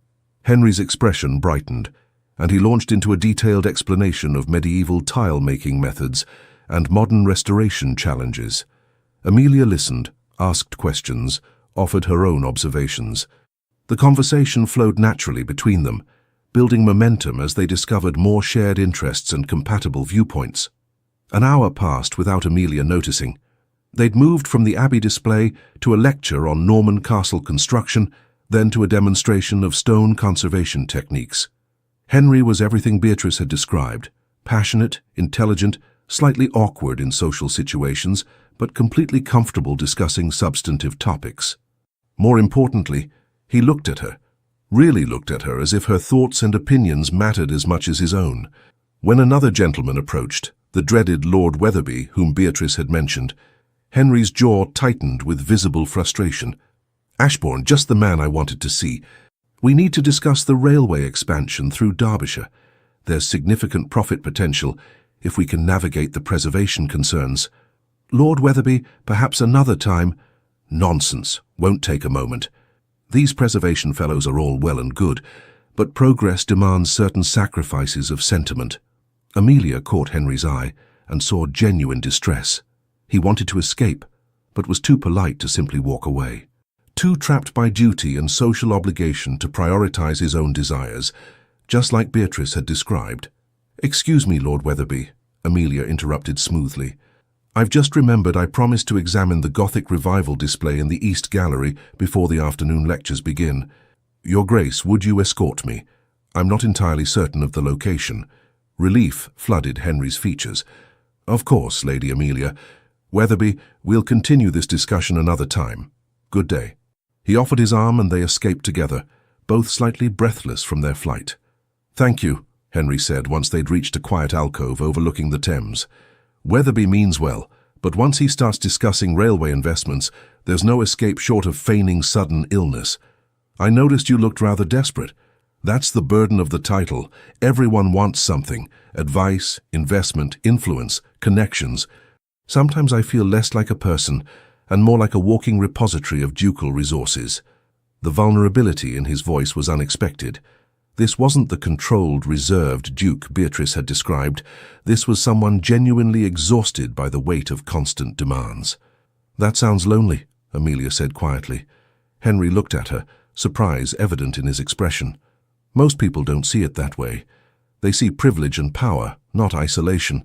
Henry's expression brightened, and he launched into a detailed explanation of medieval tile-making methods and modern restoration challenges. Amelia listened, asked questions, offered her own observations. The conversation flowed naturally between them, building momentum as they discovered more shared interests and compatible viewpoints. An hour passed without Amelia noticing. They'd moved from the Abbey display to a lecture on Norman castle construction, then to a demonstration of stone conservation techniques. Henry was everything Beatrice had described: passionate, intelligent, slightly awkward in social situations, but completely comfortable discussing substantive topics. More importantly, he looked at her, really looked at her as if her thoughts and opinions mattered as much as his own. When another gentleman approached, the dreaded Lord Wetherby, whom Beatrice had mentioned, Henry's jaw tightened with visible frustration. Ashbourne, just the man I wanted to see. We need to discuss the railway expansion through Derbyshire. There's significant profit potential if we can navigate the preservation concerns. Lord Wetherby, perhaps another time. Nonsense, won't take a moment. These preservation fellows are all well and good, but progress demands certain sacrifices of sentiment. Amelia caught Henry's eye and saw genuine distress. He wanted to escape, but was too polite to simply walk away. Too trapped by duty and social obligation to prioritize his own desires, just like Beatrice had described. "Excuse me, Lord Wetherby," Amelia interrupted smoothly. "I've just remembered I promised to examine the Gothic Revival display in the East Gallery before the afternoon lectures begin. Your Grace, would you escort me? I'm not entirely certain of the location." Relief flooded Henry's features. "Of course, Lady Amelia. Wetherby, we'll continue this discussion another time. Good day." He offered his arm and they escaped together, both slightly breathless from their flight. "Thank you," Henry said once they'd reached a quiet alcove overlooking the Thames. "Wetherby means well, but once he starts discussing railway investments, there's no escape short of feigning sudden illness. I noticed you looked rather desperate. That's the burden of the title. Everyone wants something: advice, investment, influence, connections. Sometimes I feel less like a person and more like a walking repository of ducal resources." The vulnerability in his voice was unexpected. This wasn't the controlled, reserved Duke Beatrice had described. This was someone genuinely exhausted by the weight of constant demands. "That sounds lonely," Amelia said quietly. Henry looked at her, surprise evident in his expression. "Most people don't see it that way. They see privilege and power, not isolation.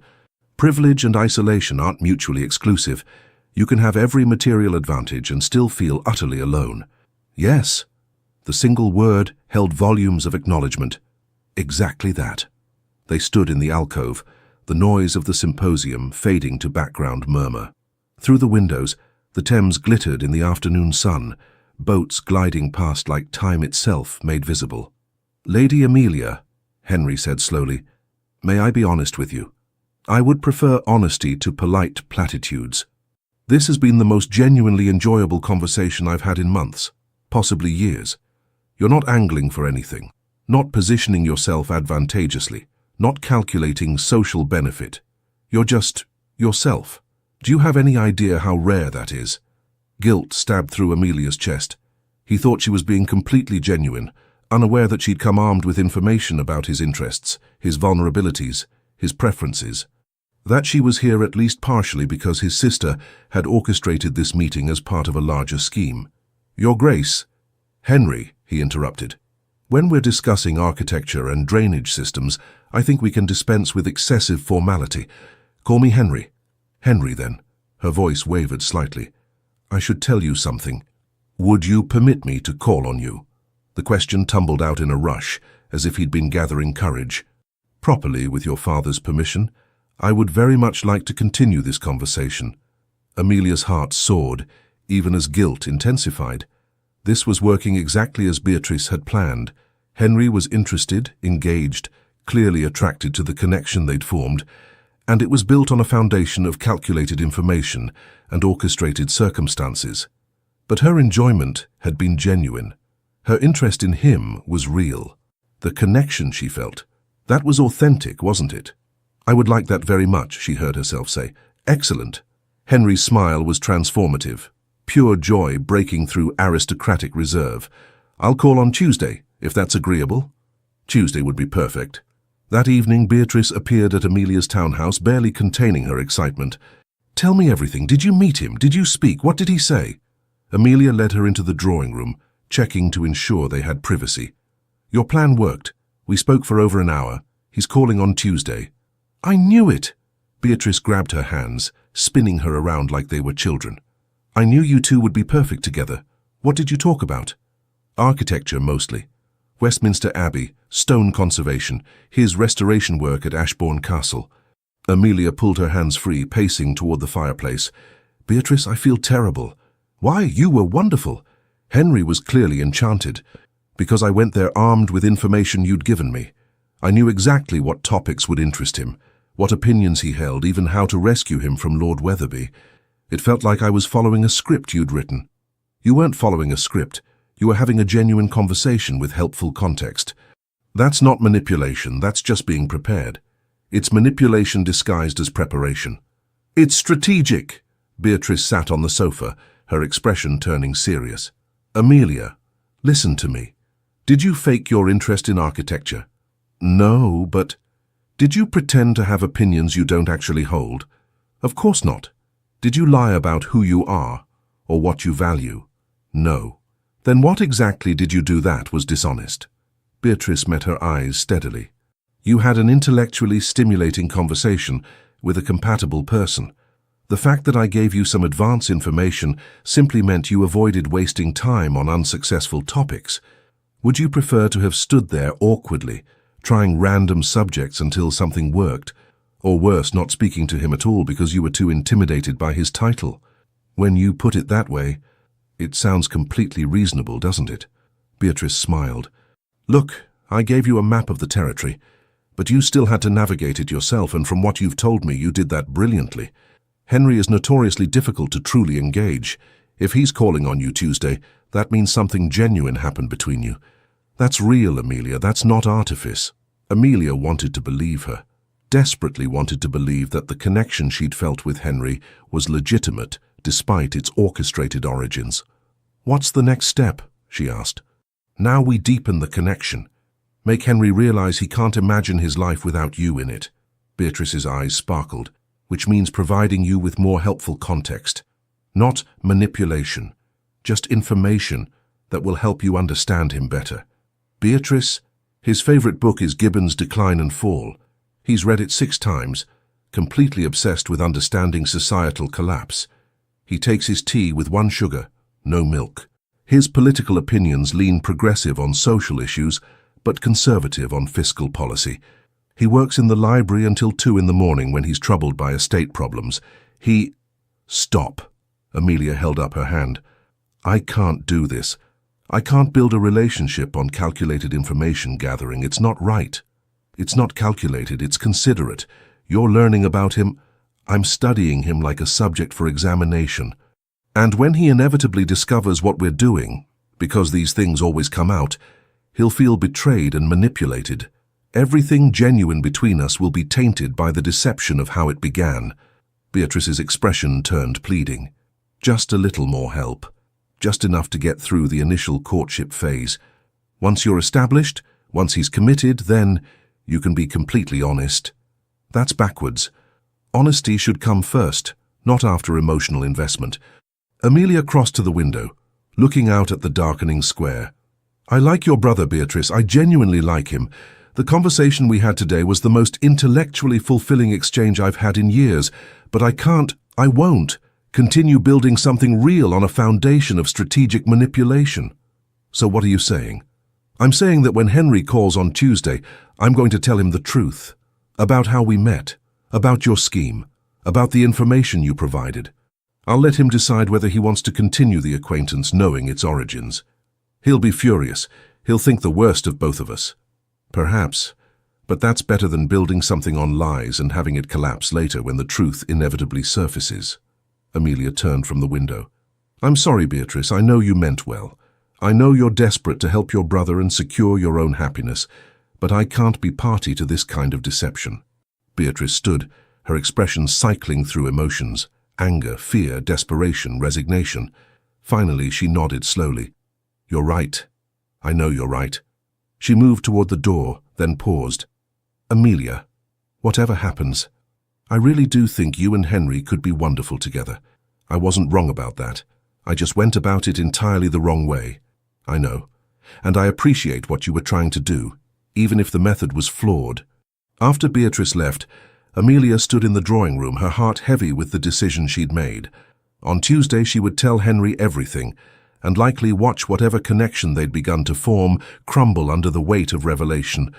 Privilege and isolation aren't mutually exclusive. You can have every material advantage and still feel utterly alone." "Yes." The single word held volumes of acknowledgement. Exactly that. They stood in the alcove, the noise of the symposium fading to background murmur. Through the windows, the Thames glittered in the afternoon sun, boats gliding past like time itself made visible. "Lady Amelia," Henry said slowly, "may I be honest with you? I would prefer honesty to polite platitudes. This has been the most genuinely enjoyable conversation I've had in months, possibly years. You're not angling for anything, not positioning yourself advantageously, not calculating social benefit. You're just yourself. Do you have any idea how rare that is?" Guilt stabbed through Amelia's chest. He thought she was being completely genuine, unaware that she'd come armed with information about his interests, his vulnerabilities, his preferences. That she was here at least partially because his sister had orchestrated this meeting as part of a larger scheme. "Your Grace." "Henry," he interrupted. "When we're discussing architecture and drainage systems, I think we can dispense with excessive formality. Call me Henry." "Henry, then." Her voice wavered slightly. "I should tell you something. Would you permit me to call on you?" The question tumbled out in a rush, as if he'd been gathering courage. "Properly, with your father's permission. I would very much like to continue this conversation." Amelia's heart soared, even as guilt intensified. This was working exactly as Beatrice had planned. Henry was interested, engaged, clearly attracted to the connection they'd formed, and it was built on a foundation of calculated information and orchestrated circumstances. But her enjoyment had been genuine. Her interest in him was real. The connection she felt, that was authentic, wasn't it? "I would like that very much," she heard herself say. "Excellent." Henry's smile was transformative, pure joy breaking through aristocratic reserve. "I'll call on Tuesday, if that's agreeable." Tuesday would be perfect. That evening, Beatrice appeared at Amelia's townhouse, barely containing her excitement. "Tell me everything. Did you meet him? Did you speak? What did he say?" Amelia led her into the drawing room, checking to ensure they had privacy. "Your plan worked. We spoke for over an hour. He's calling on Tuesday." "I knew it!" Beatrice grabbed her hands, spinning her around like they were children. "I knew you two would be perfect together. What did you talk about?" "Architecture, mostly. Westminster Abbey, stone conservation, his restoration work at Ashbourne Castle." Amelia pulled her hands free, pacing toward the fireplace. "Beatrice, I feel terrible." "Why? You were wonderful." Henry was clearly enchanted. "Because I went there armed with information you'd given me. I knew exactly what topics would interest him, what opinions he held, even how to rescue him from Lord Wetherby. It felt like I was following a script you'd written." "You weren't following a script. You were having a genuine conversation with helpful context. That's not manipulation, that's just being prepared. It's manipulation disguised as preparation." "It's strategic." Beatrice sat on the sofa, her expression turning serious. "Amelia, listen to me. Did you fake your interest in architecture?" "No, but..." "Did you pretend to have opinions you don't actually hold?" "Of course not." "Did you lie about who you are, or what you value?" "No." "Then what exactly did you do that was dishonest?" Beatrice met her eyes steadily. "You had an intellectually stimulating conversation with a compatible person. The fact that I gave you some advance information simply meant you avoided wasting time on unsuccessful topics. Would you prefer to have stood there awkwardly, trying random subjects until something worked, or worse, not speaking to him at all because you were too intimidated by his title? When you put it that way, it sounds completely reasonable, doesn't it?" Beatrice smiled. "Look, I gave you a map of the territory, but you still had to navigate it yourself, and from what you've told me, you did that brilliantly. Henry is notoriously difficult to truly engage. If he's calling on you Tuesday, that means something genuine happened between you. That's real, Amelia, that's not artifice." Amelia wanted to believe her, desperately wanted to believe that the connection she'd felt with Henry was legitimate, despite its orchestrated origins. "What's the next step?" she asked. "Now we deepen the connection. Make Henry realize he can't imagine his life without you in it." Beatrice's eyes sparkled. "Which means providing you with more helpful context. Not manipulation, just information that will help you understand him better." "Beatrice, his favorite book is Gibbon's Decline and Fall. He's read it 6 times, completely obsessed with understanding societal collapse. He takes his tea with 1 sugar, no milk. His political opinions lean progressive on social issues, but conservative on fiscal policy. He works in the library until 2 in the morning when he's troubled by estate problems. He..." "Stop." Amelia held up her hand. "I can't do this. I can't build a relationship on calculated information gathering. It's not right. It's not calculated, it's considerate. You're learning about him. I'm studying him like a subject for examination. And when he inevitably discovers what we're doing, because these things always come out, he'll feel betrayed and manipulated. Everything genuine between us will be tainted by the deception of how it began." Beatrice's expression turned pleading. "Just a little more help. Just enough to get through the initial courtship phase. Once you're established, once he's committed, then you can be completely honest. That's backwards. Honesty should come first, not after emotional investment. Amelia crossed to the window, looking out at the darkening square. I like your brother, Beatrice. I genuinely like him. The conversation we had today was the most intellectually fulfilling exchange I've had in years, but I won't continue building something real on a foundation of strategic manipulation. So what are you saying? I'm saying that when Henry calls on Tuesday, I'm going to tell him the truth. About how we met, about your scheme, about the information you provided. I'll let him decide whether he wants to continue the acquaintance knowing its origins. He'll be furious. He'll think the worst of both of us. Perhaps, but that's better than building something on lies and having it collapse later when the truth inevitably surfaces. Amelia turned from the window. I'm sorry, Beatrice. I know you meant well. I know you're desperate to help your brother and secure your own happiness, but I can't be party to this kind of deception. Beatrice stood, her expression cycling through emotions: anger, fear, desperation, resignation. Finally, she nodded slowly. You're right. I know you're right. She moved toward the door, then paused. Amelia, whatever happens, I really do think you and Henry could be wonderful together. I wasn't wrong about that. I just went about it entirely the wrong way. I know. And I appreciate what you were trying to do, even if the method was flawed. After Beatrice left, Amelia stood in the drawing room, her heart heavy with the decision she'd made. On Tuesday she would tell Henry everything, and likely watch whatever connection they'd begun to form crumble under the weight of revelation.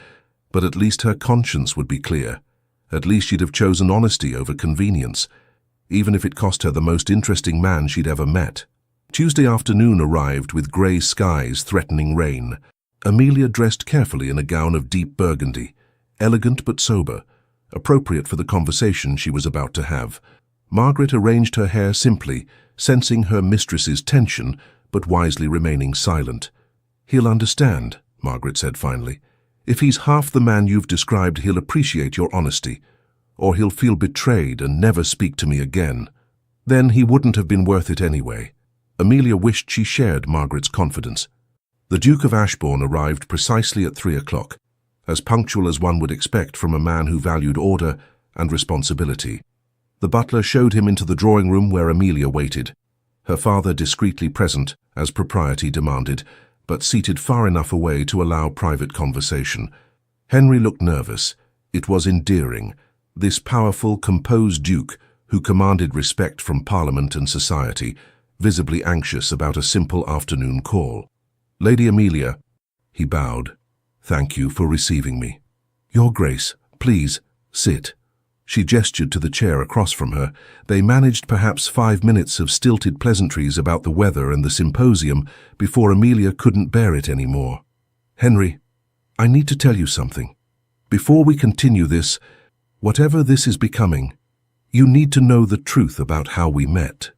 But at least her conscience would be clear. At least she'd have chosen honesty over convenience, even if it cost her the most interesting man she'd ever met. Tuesday afternoon arrived with grey skies threatening rain. Amelia dressed carefully in a gown of deep burgundy, elegant but sober, appropriate for the conversation she was about to have. Margaret arranged her hair simply, sensing her mistress's tension, but wisely remaining silent. He'll understand, Margaret said finally. If he's half the man you've described, he'll appreciate your honesty, or he'll feel betrayed and never speak to me again. Then he wouldn't have been worth it anyway. Amelia wished she shared Margaret's confidence. The Duke of Ashbourne arrived precisely at 3 o'clock, as punctual as one would expect from a man who valued order and responsibility. The butler showed him into the drawing room where Amelia waited, her father discreetly present, as propriety demanded, but seated far enough away to allow private conversation. Henry looked nervous. It was endearing, this powerful, composed duke who commanded respect from Parliament and society, visibly anxious about a simple afternoon call. Lady Amelia, he bowed. Thank you for receiving me. Your Grace, please, sit. She gestured to the chair across from her. They managed perhaps 5 minutes of stilted pleasantries about the weather and the symposium before Amelia couldn't bear it anymore. Henry, I need to tell you something. Before we continue this, whatever this is becoming, you need to know the truth about how we met.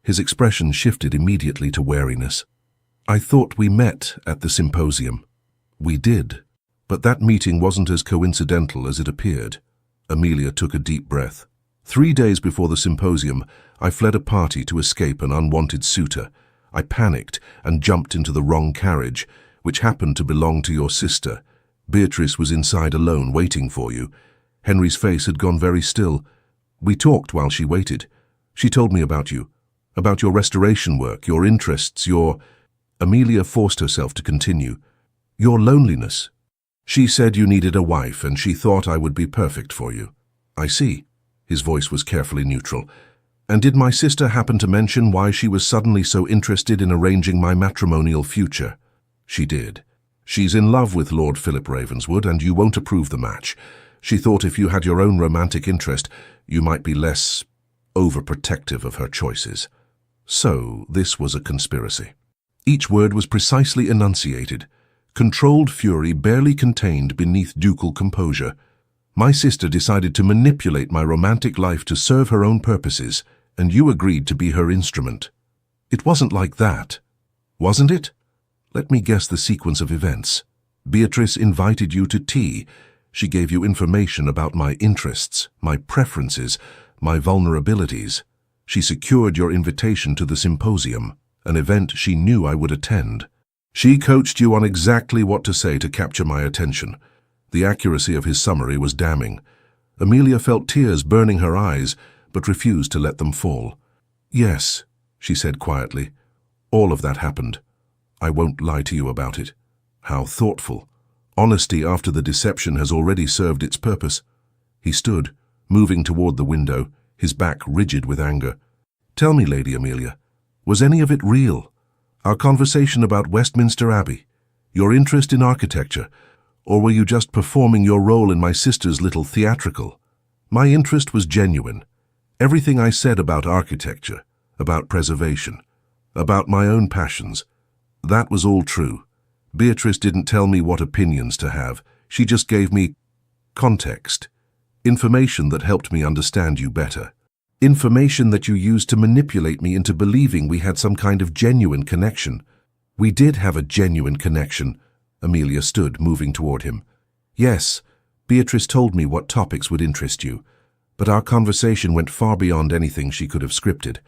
His expression shifted immediately to wariness. I thought we met at the symposium. We did, but that meeting wasn't as coincidental as it appeared. Amelia took a deep breath. 3 days before the symposium, I fled a party to escape an unwanted suitor. I panicked and jumped into the wrong carriage, which happened to belong to your sister. Beatrice was inside alone waiting for you. Henry's face had gone very still. We talked while she waited. She told me about you, about your restoration work, your interests, your... Amelia forced herself to continue. Your loneliness. She said you needed a wife, and she thought I would be perfect for you. I see. His voice was carefully neutral. And did my sister happen to mention why she was suddenly so interested in arranging my matrimonial future? She did. She's in love with Lord Philip Ravenswood, and you won't approve the match. She thought if you had your own romantic interest, you might be less overprotective of her choices. So, this was a conspiracy. Each word was precisely enunciated. Controlled fury barely contained beneath ducal composure. My sister decided to manipulate my romantic life to serve her own purposes, and you agreed to be her instrument. It wasn't like that, wasn't it? Let me guess the sequence of events. Beatrice invited you to tea. She gave you information about my interests, my preferences, my vulnerabilities. She secured your invitation to the symposium, an event she knew I would attend. She coached you on exactly what to say to capture my attention. The accuracy of his summary was damning. Amelia felt tears burning her eyes, but refused to let them fall. Yes, she said quietly. All of that happened. I won't lie to you about it. How thoughtful. Honesty after the deception has already served its purpose. He stood, moving toward the window, his back rigid with anger. Tell me, Lady Amelia, was any of it real? Our conversation about Westminster Abbey, your interest in architecture, or were you just performing your role in my sister's little theatrical? My interest was genuine. Everything I said about architecture, about preservation, about my own passions, that was all true. Beatrice didn't tell me what opinions to have. She just gave me context, information that helped me understand you better. Information that you used to manipulate me into believing we had some kind of genuine connection. We did have a genuine connection. Amelia stood, moving toward him. Yes, Beatrice told me what topics would interest you, but our conversation went far beyond anything she could have scripted.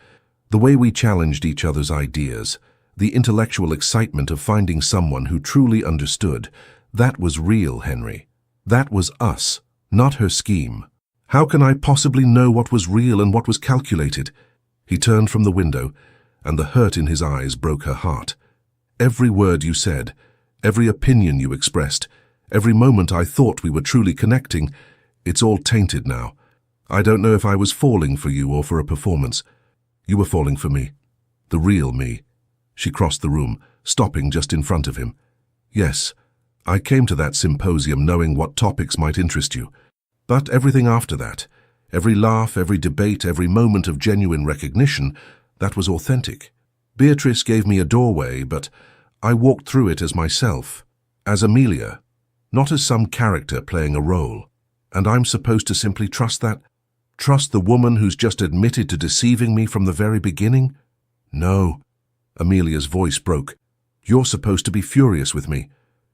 The way we challenged each other's ideas, the intellectual excitement of finding someone who truly understood, that was real, Henry. That was us, not her scheme. How can I possibly know what was real and what was calculated? He turned from the window, and the hurt in his eyes broke her heart. Every word you said, every opinion you expressed, every moment I thought we were truly connecting, it's all tainted now. I don't know if I was falling for you or for a performance. You were falling for me. The real me. She crossed the room, stopping just in front of him. Yes, I came to that symposium knowing what topics might interest you. But everything after that, every laugh, every debate, every moment of genuine recognition, that was authentic. Beatrice gave me a doorway, but I walked through it as myself, as Amelia, not as some character playing a role. And I'm supposed to simply trust that? Trust the woman who's just admitted to deceiving me from the very beginning? No. Amelia's voice broke. You're supposed to be furious with me.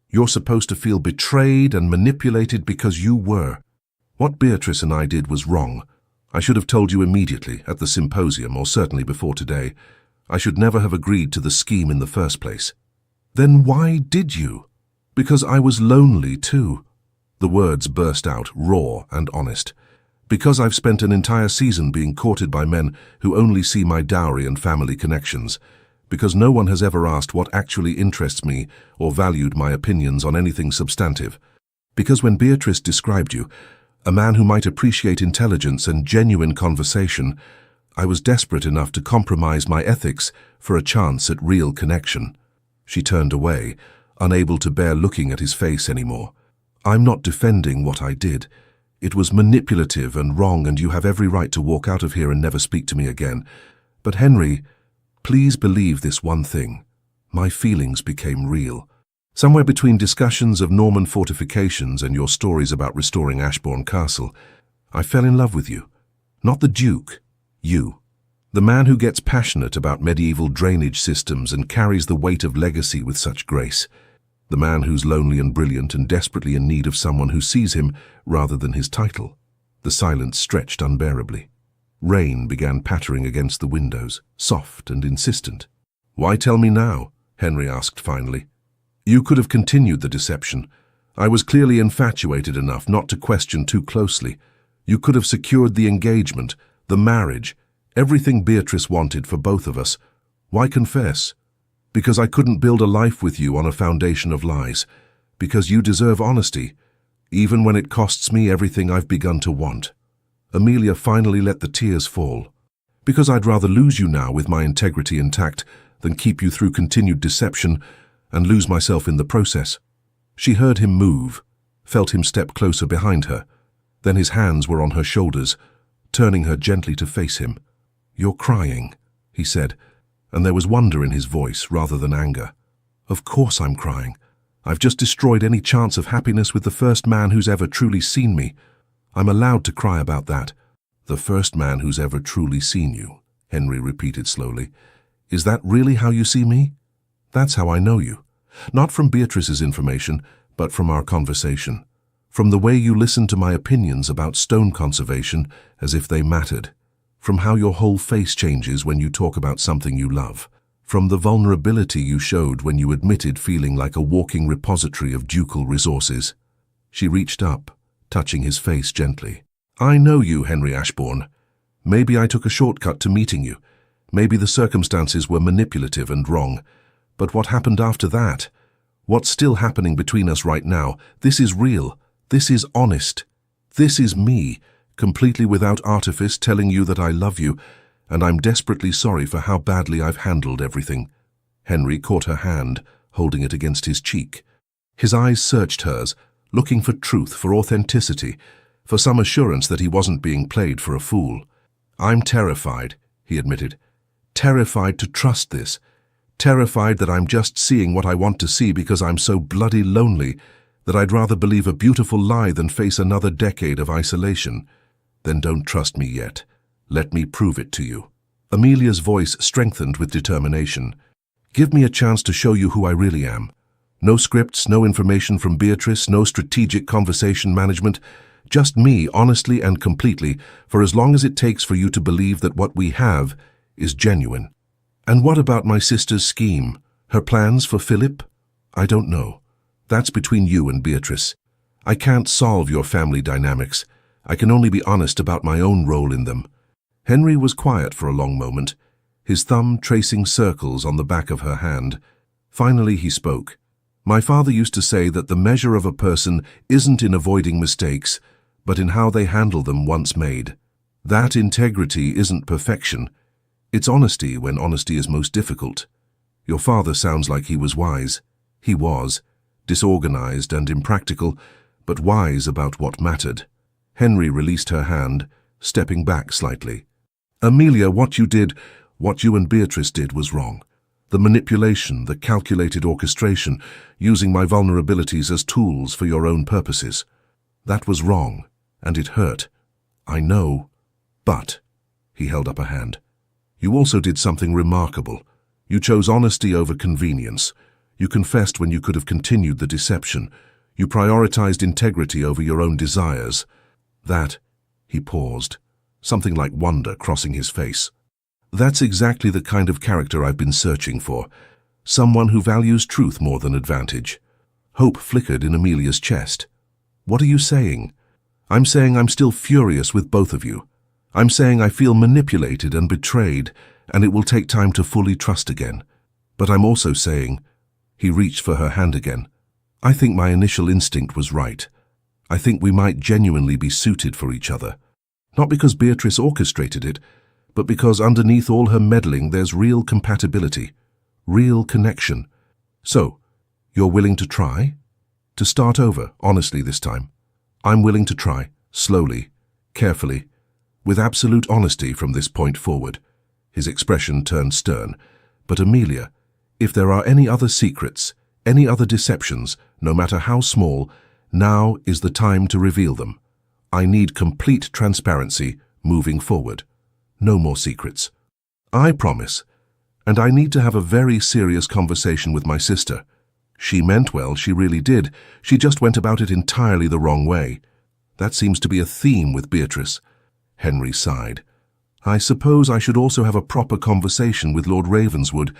You're supposed to feel betrayed and manipulated because you were. What Beatrice and I did was wrong. I should have told you immediately, at the symposium, or certainly before today. I should never have agreed to the scheme in the first place. Then why did you? Because I was lonely too. The words burst out, raw and honest. Because I've spent an entire season being courted by men who only see my dowry and family connections. Because no one has ever asked what actually interests me or valued my opinions on anything substantive. Because when Beatrice described you, a man who might appreciate intelligence and genuine conversation, I was desperate enough to compromise my ethics for a chance at real connection. She turned away, unable to bear looking at his face anymore. I'm not defending what I did. It was manipulative and wrong, and you have every right to walk out of here and never speak to me again. But Henry, please believe this one thing. My feelings became real. Somewhere between discussions of Norman fortifications and your stories about restoring Ashbourne Castle, I fell in love with you. Not the Duke, you. The man who gets passionate about medieval drainage systems and carries the weight of legacy with such grace. The man who's lonely and brilliant and desperately in need of someone who sees him rather than his title. The silence stretched unbearably. Rain began pattering against the windows, soft and insistent. Why tell me now? Henry asked finally. You could have continued the deception. I was clearly infatuated enough not to question too closely. You could have secured the engagement, the marriage, everything Beatrice wanted for both of us. Why confess? Because I couldn't build a life with you on a foundation of lies. Because you deserve honesty, even when it costs me everything I've begun to want. Amelia finally let the tears fall. Because I'd rather lose you now with my integrity intact than keep you through continued deception and lose myself in the process. She heard him move, felt him step closer behind her. Then his hands were on her shoulders, turning her gently to face him. You're crying, he said, and there was wonder in his voice rather than anger. Of course I'm crying. I've just destroyed any chance of happiness with the first man who's ever truly seen me. I'm allowed to cry about that. The first man who's ever truly seen you, Henry repeated slowly. Is that really how you see me? That's how I know you. Not from Beatrice's information, but from our conversation. From the way you listen to my opinions about stone conservation as if they mattered. From how your whole face changes when you talk about something you love. From the vulnerability you showed when you admitted feeling like a walking repository of ducal resources. She reached up, touching his face gently. I know you, Henry Ashbourne. Maybe I took a shortcut to meeting you. Maybe the circumstances were manipulative and wrong. But what happened after that? What's still happening between us right now? This is real. This is honest. This is me, completely without artifice, telling you that I love you, and I'm desperately sorry for how badly I've handled everything. Henry caught her hand, holding it against his cheek. His eyes searched hers, looking for truth, for authenticity, for some assurance that he wasn't being played for a fool. I'm terrified, he admitted. Terrified to trust this. Terrified that I'm just seeing what I want to see because I'm so bloody lonely that I'd rather believe a beautiful lie than face another decade of isolation. Then don't trust me yet. Let me prove it to you. Amelia's voice strengthened with determination. Give me a chance to show you who I really am. No scripts, no information from Beatrice, no strategic conversation management. Just me, honestly and completely, for as long as it takes for you to believe that what we have is genuine. And what about my sister's scheme? Her plans for Philip? I don't know. That's between you and Beatrice. I can't solve your family dynamics. I can only be honest about my own role in them. Henry was quiet for a long moment, his thumb tracing circles on the back of her hand. Finally he spoke. My father used to say that the measure of a person isn't in avoiding mistakes, but in how they handle them once made. That integrity isn't perfection. It's honesty when honesty is most difficult. Your father sounds like he was wise. He was. Disorganized and impractical, but wise about what mattered. Henry released her hand, stepping back slightly. Amelia, what you and Beatrice did was wrong. The manipulation, the calculated orchestration, using my vulnerabilities as tools for your own purposes. That was wrong, and it hurt. I know, but, he held up a hand. You also did something remarkable. You chose honesty over convenience. You confessed when you could have continued the deception. You prioritized integrity over your own desires. That, he paused, something like wonder crossing his face. That's exactly the kind of character I've been searching for. Someone who values truth more than advantage. Hope flickered in Amelia's chest. What are you saying? I'm saying I'm still furious with both of you. I'm saying I feel manipulated and betrayed, and it will take time to fully trust again. But I'm also saying, he reached for her hand again, I think my initial instinct was right. I think we might genuinely be suited for each other. Not because Beatrice orchestrated it, but because underneath all her meddling there's real compatibility, real connection. So, you're willing to try? To start over, honestly this time. I'm willing to try, slowly, carefully, with absolute honesty from this point forward. His expression turned stern. But Amelia, if there are any other secrets, any other deceptions, no matter how small, now is the time to reveal them. I need complete transparency moving forward. No more secrets. I promise. And I need to have a very serious conversation with my sister. She meant well, she really did. She just went about it entirely the wrong way. That seems to be a theme with Beatrice. Henry sighed. I suppose I should also have a proper conversation with Lord Ravenswood.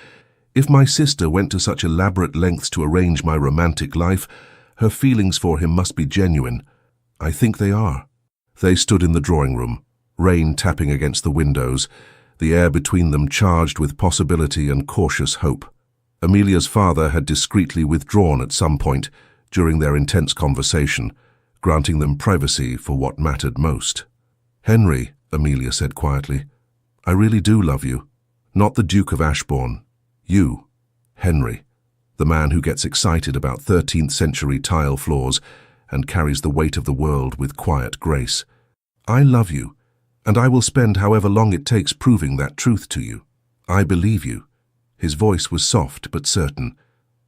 If my sister went to such elaborate lengths to arrange my romantic life, her feelings for him must be genuine. I think they are. They stood in the drawing room, rain tapping against the windows, the air between them charged with possibility and cautious hope. Amelia's father had discreetly withdrawn at some point during their intense conversation, granting them privacy for what mattered most. Henry, Amelia said quietly, I really do love you. Not the Duke of Ashbourne. You, Henry, the man who gets excited about 13th century tile floors and carries the weight of the world with quiet grace. I love you, and I will spend however long it takes proving that truth to you. I believe you. His voice was soft but certain,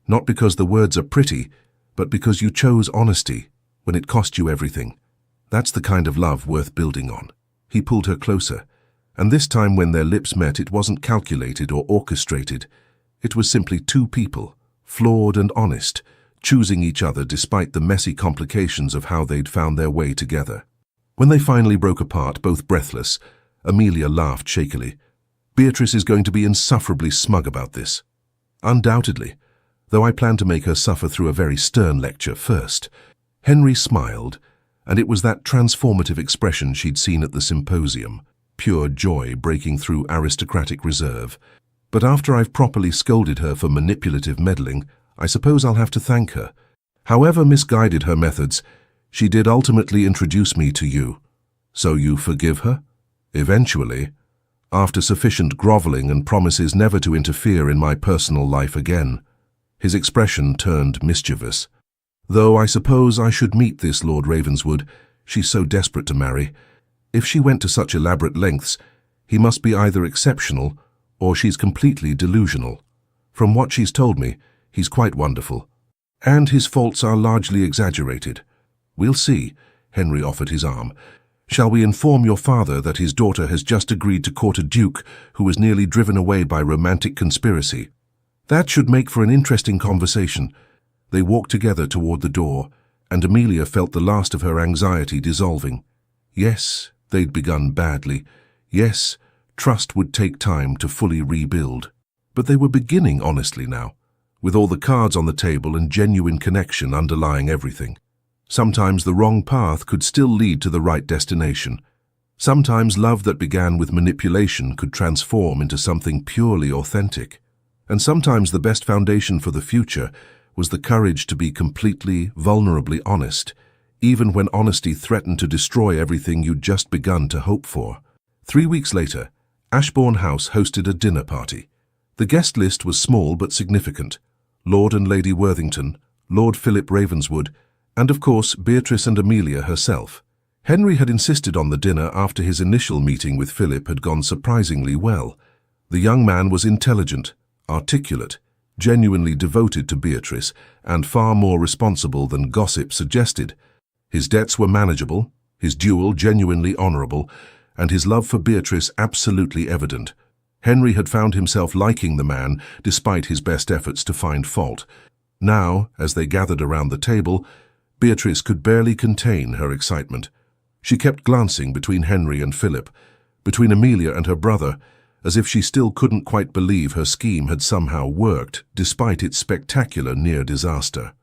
not because the words are pretty, but because you chose honesty when it cost you everything. That's the kind of love worth building on. He pulled her closer, and this time when their lips met it wasn't calculated or orchestrated. It was simply two people, flawed and honest, choosing each other despite the messy complications of how they'd found their way together. When they finally broke apart, both breathless, Amelia laughed shakily. Beatrice is going to be insufferably smug about this. Undoubtedly, though I plan to make her suffer through a very stern lecture first. Henry smiled, and it was that transformative expression she'd seen at the symposium, pure joy breaking through aristocratic reserve. But after I've properly scolded her for manipulative meddling, I suppose I'll have to thank her. However misguided her methods, she did ultimately introduce me to you. So you forgive her? Eventually, after sufficient groveling and promises never to interfere in my personal life again. His expression turned mischievous. Though I suppose I should meet this Lord Ravenswood. She's so desperate to marry. If she went to such elaborate lengths, he must be either exceptional or she's completely delusional. From what she's told me, he's quite wonderful. And his faults are largely exaggerated. We'll see. Henry offered his arm. Shall we inform your father that his daughter has just agreed to court a duke who was nearly driven away by romantic conspiracy? That should make for an interesting conversation. They walked together toward the door, and Amelia felt the last of her anxiety dissolving. Yes, they'd begun badly. Yes, trust would take time to fully rebuild. But they were beginning honestly now, with all the cards on the table and genuine connection underlying everything. Sometimes the wrong path could still lead to the right destination. Sometimes love that began with manipulation could transform into something purely authentic. And sometimes the best foundation for the future was the courage to be completely, vulnerably honest, even when honesty threatened to destroy everything you'd just begun to hope for. 3 weeks later, Ashbourne House hosted a dinner party. The guest list was small but significant. Lord and Lady Worthington, Lord Philip Ravenswood, and of course Beatrice and Amelia herself. Henry had insisted on the dinner after his initial meeting with Philip had gone surprisingly well. The young man was intelligent, articulate, genuinely devoted to Beatrice, and far more responsible than gossip suggested. His debts were manageable, his duel genuinely honourable, and his love for Beatrice absolutely evident. Henry had found himself liking the man despite his best efforts to find fault. Now, as they gathered around the table, Beatrice could barely contain her excitement. She kept glancing between Henry and Philip, between Amelia and her brother, as if she still couldn't quite believe her scheme had somehow worked, despite its spectacular near disaster.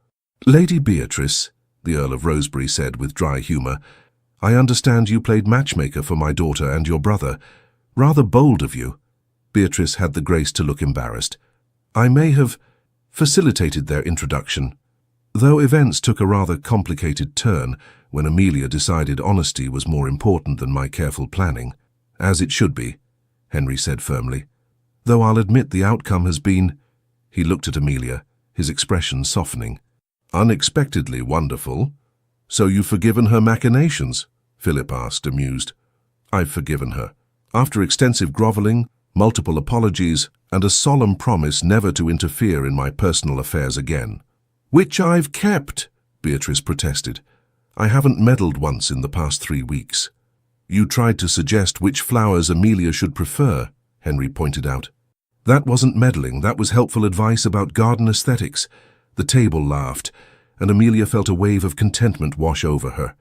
"Lady Beatrice," the Earl of Rosebery said with dry humour, "I understand you played matchmaker for my daughter and your brother. Rather bold of you." Beatrice had the grace to look embarrassed. "I may have facilitated their introduction, though events took a rather complicated turn when Amelia decided honesty was more important than my careful planning. As it should be," Henry said firmly. "Though I'll admit the outcome has been—" He looked at Amelia, his expression softening. "Unexpectedly wonderful. So you've forgiven her machinations?" Philip asked, amused. "I've forgiven her. After extensive grovelling, multiple apologies, and a solemn promise never to interfere in my personal affairs again." "Which I've kept," Beatrice protested. "I haven't meddled once in the past 3 weeks." "You tried to suggest which flowers Amelia should prefer," Henry pointed out. "That wasn't meddling, that was helpful advice about garden aesthetics." The table laughed, and Amelia felt a wave of contentment wash over her.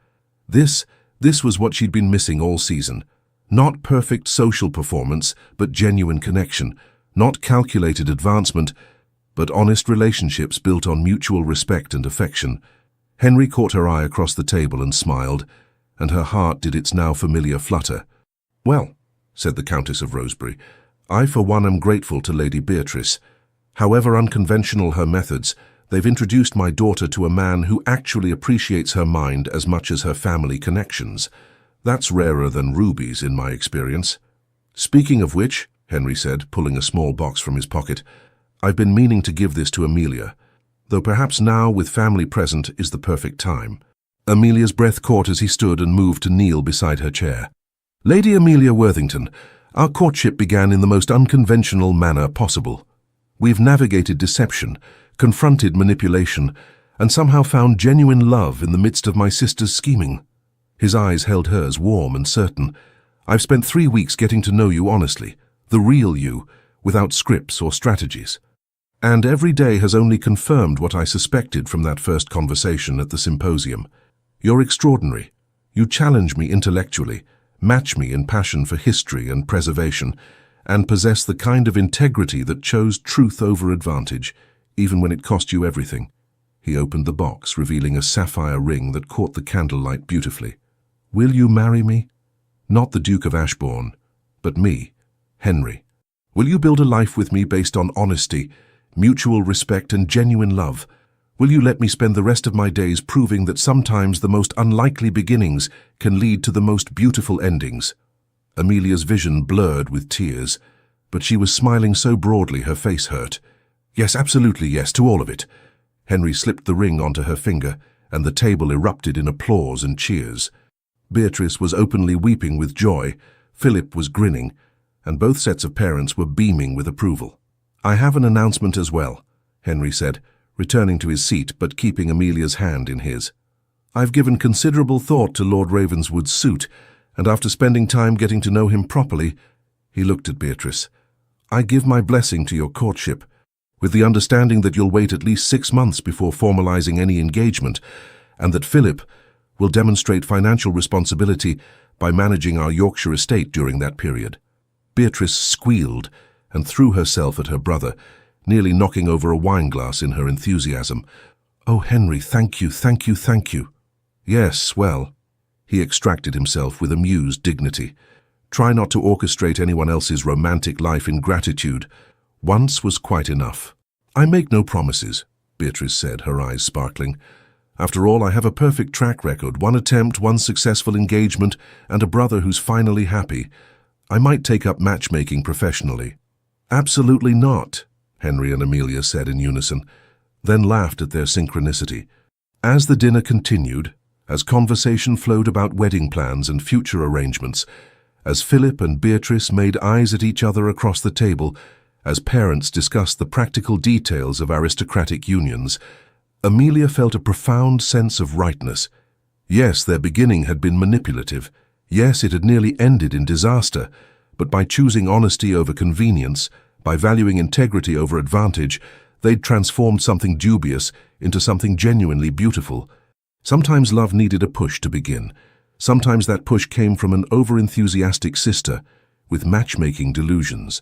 This was what she'd been missing all season. Not perfect social performance, but genuine connection. Not calculated advancement, but honest relationships built on mutual respect and affection. Henry caught her eye across the table and smiled, and her heart did its now familiar flutter. "Well," said the Countess of Rosebery, "I for one am grateful to Lady Beatrice. However unconventional her methods, they've introduced my daughter to a man who actually appreciates her mind as much as her family connections. That's rarer than rubies in my experience." "Speaking of which," Henry said, pulling a small box from his pocket, "I've been meaning to give this to Amelia, though perhaps now, with family present, is the perfect time." Amelia's breath caught as he stood and moved to kneel beside her chair. "Lady Amelia Worthington, our courtship began in the most unconventional manner possible. We've navigated deception, confronted manipulation, and somehow found genuine love in the midst of my sister's scheming." His eyes held hers warm and certain. "I've spent 3 weeks getting to know you honestly, the real you, without scripts or strategies. And every day has only confirmed what I suspected from that first conversation at the symposium. You're extraordinary. You challenge me intellectually, match me in passion for history and preservation, and possess the kind of integrity that chose truth over advantage, even when it cost you everything. He opened the box, revealing a sapphire ring that caught the candlelight beautifully. Will you marry me? Not the Duke of Ashbourne, but me, Henry. Will you build a life with me based on honesty, mutual respect, and genuine love? Will you let me spend the rest of my days proving that sometimes the most unlikely beginnings can lead to the most beautiful endings? Amelia's vision blurred with tears, but she was smiling so broadly her face hurt. Yes, absolutely yes, to all of it. Henry slipped the ring onto her finger, and the table erupted in applause and cheers. Beatrice was openly weeping with joy, Philip was grinning, and both sets of parents were beaming with approval. I have an announcement as well, Henry said, returning to his seat but keeping Amelia's hand in his. I've given considerable thought to Lord Ravenswood's suit, and after spending time getting to know him properly, he looked at Beatrice. I give my blessing to your courtship, with the understanding that you'll wait at least 6 months before formalizing any engagement, and that Philip will demonstrate financial responsibility by managing our Yorkshire estate during that period. Beatrice squealed and threw herself at her brother, nearly knocking over a wineglass in her enthusiasm. Oh, Henry, thank you, thank you, thank you. Yes, well, he extracted himself with amused dignity. Try not to orchestrate anyone else's romantic life in gratitude. Once was quite enough. I make no promises, Beatrice said, her eyes sparkling. After all, I have a perfect track record, 1 attempt, 1 successful engagement, and a brother who's finally happy. I might take up matchmaking professionally. Absolutely not, Henry and Amelia said in unison, then laughed at their synchronicity. As the dinner continued, as conversation flowed about wedding plans and future arrangements, as Philip and Beatrice made eyes at each other across the table, as parents discussed the practical details of aristocratic unions, Amelia felt a profound sense of rightness. Yes, their beginning had been manipulative. Yes, it had nearly ended in disaster. But by choosing honesty over convenience, by valuing integrity over advantage, they'd transformed something dubious into something genuinely beautiful. Sometimes love needed a push to begin. Sometimes that push came from an over-enthusiastic sister with matchmaking delusions.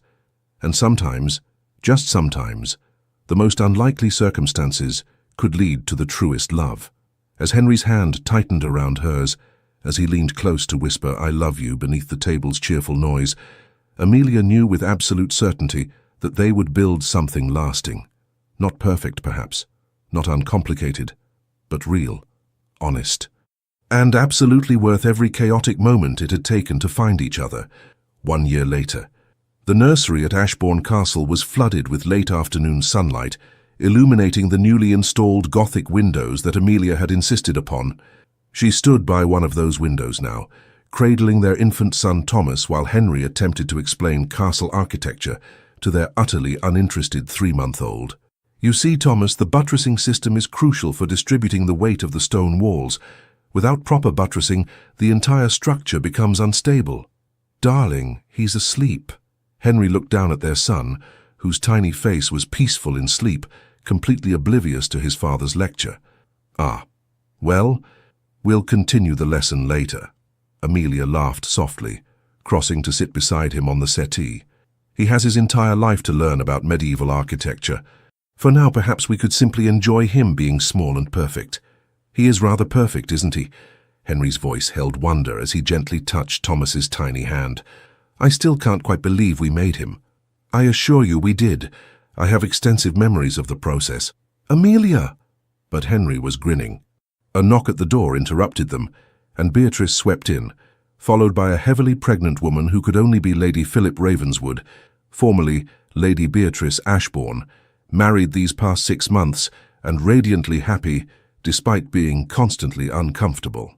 And sometimes, just sometimes, the most unlikely circumstances could lead to the truest love. As Henry's hand tightened around hers, as he leaned close to whisper, I love you, beneath the table's cheerful noise, Amelia knew with absolute certainty that they would build something lasting. Not perfect, perhaps, not uncomplicated, but real, honest, and absolutely worth every chaotic moment it had taken to find each other. 1 year later, the nursery at Ashbourne Castle was flooded with late afternoon sunlight, illuminating the newly installed Gothic windows that Amelia had insisted upon. She stood by one of those windows now, cradling their infant son Thomas while Henry attempted to explain castle architecture to their utterly uninterested 3-month-old. You see, Thomas, the buttressing system is crucial for distributing the weight of the stone walls. Without proper buttressing, the entire structure becomes unstable. Darling, he's asleep. Henry looked down at their son, whose tiny face was peaceful in sleep, completely oblivious to his father's lecture. Ah, well, we'll continue the lesson later. Amelia laughed softly, crossing to sit beside him on the settee. He has his entire life to learn about medieval architecture. For now, perhaps we could simply enjoy him being small and perfect. He is rather perfect, isn't he? Henry's voice held wonder as he gently touched Thomas's tiny hand. I still can't quite believe we made him. I assure you we did. I have extensive memories of the process. Amelia! But Henry was grinning. A knock at the door interrupted them, and Beatrice swept in, followed by a heavily pregnant woman who could only be Lady Philip Ravenswood, formerly Lady Beatrice Ashbourne, married these past 6 months and radiantly happy despite being constantly uncomfortable.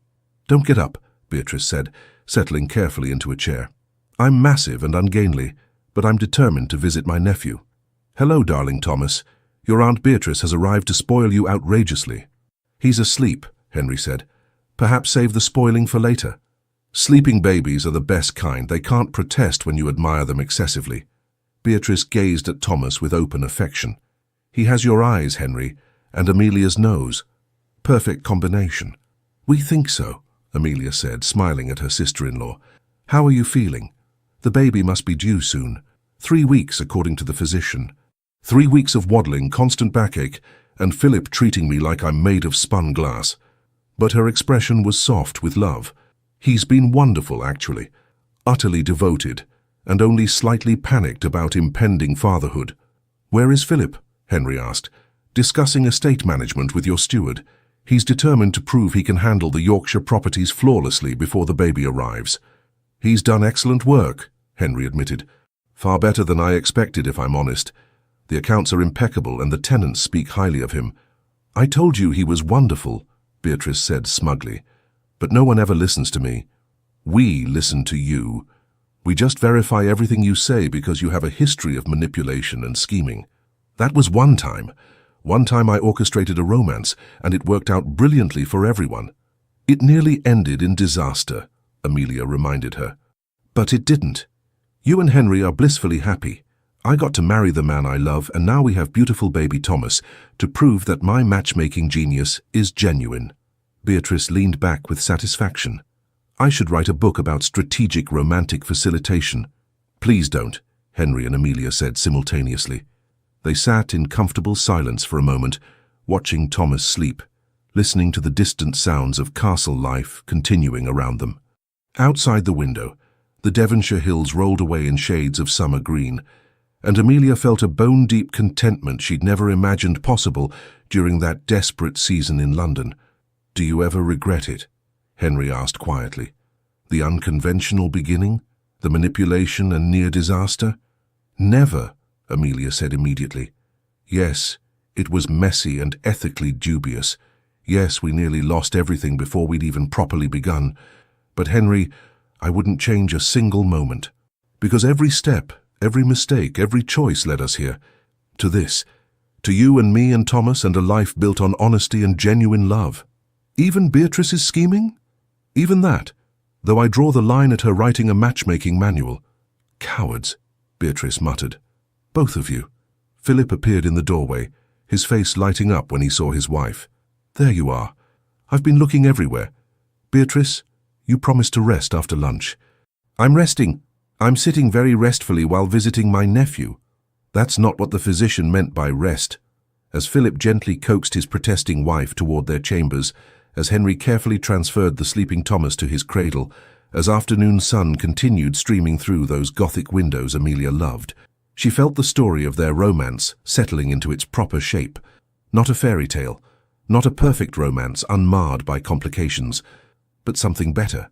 Don't get up, Beatrice said, settling carefully into a chair. I'm massive and ungainly, but I'm determined to visit my nephew. Hello, darling Thomas. Your Aunt Beatrice has arrived to spoil you outrageously. He's asleep, Henry said. Perhaps save the spoiling for later. Sleeping babies are the best kind. They can't protest when you admire them excessively. Beatrice gazed at Thomas with open affection. He has your eyes, Henry, and Amelia's nose. Perfect combination. We think so, Amelia said, smiling at her sister-in-law. How are you feeling? The baby must be due soon. 3 weeks, according to the physician. 3 weeks of waddling, constant backache, and Philip treating me like I'm made of spun glass. But her expression was soft with love. He's been wonderful, actually. Utterly devoted, and only slightly panicked about impending fatherhood. Where is Philip? Henry asked. Discussing estate management with your steward. He's determined to prove he can handle the Yorkshire properties flawlessly before the baby arrives. He's done excellent work, Henry admitted. Far better than I expected, if I'm honest. The accounts are impeccable and the tenants speak highly of him. I told you he was wonderful, Beatrice said smugly. But no one ever listens to me. We listen to you. We just verify everything you say because you have a history of manipulation and scheming. That was one time. One time I orchestrated a romance, and it worked out brilliantly for everyone. It nearly ended in disaster, Amelia reminded her. But it didn't. You and Henry are blissfully happy. I got to marry the man I love, and now we have beautiful baby Thomas to prove that my matchmaking genius is genuine. Beatrice leaned back with satisfaction. I should write a book about strategic romantic facilitation. Please don't, Henry and Amelia said simultaneously. They sat in comfortable silence for a moment, watching Thomas sleep, listening to the distant sounds of castle life continuing around them. Outside the window, the Devonshire hills rolled away in shades of summer green, and Amelia felt a bone-deep contentment she'd never imagined possible during that desperate season in London. Do you ever regret it? Henry asked quietly. The unconventional beginning? The manipulation and near disaster? Never, Amelia said immediately. Yes, it was messy and ethically dubious. Yes, we nearly lost everything before we'd even properly begun. But Henry, I wouldn't change a single moment. Because every step, every mistake, every choice led us here. To this. To you and me and Thomas and a life built on honesty and genuine love. Even Beatrice's scheming? Even that, though I draw the line at her writing a matchmaking manual. Cowards, Beatrice muttered. Both of you. Philip appeared in the doorway, his face lighting up when he saw his wife. There you are. I've been looking everywhere. Beatrice, you promised to rest after lunch. I'm resting. I'm sitting very restfully while visiting my nephew. That's not what the physician meant by rest. As Philip gently coaxed his protesting wife toward their chambers, as Henry carefully transferred the sleeping Thomas to his cradle, as afternoon sun continued streaming through those Gothic windows Amelia loved, she felt the story of their romance settling into its proper shape. Not a fairy tale, not a perfect romance unmarred by complications, but something better,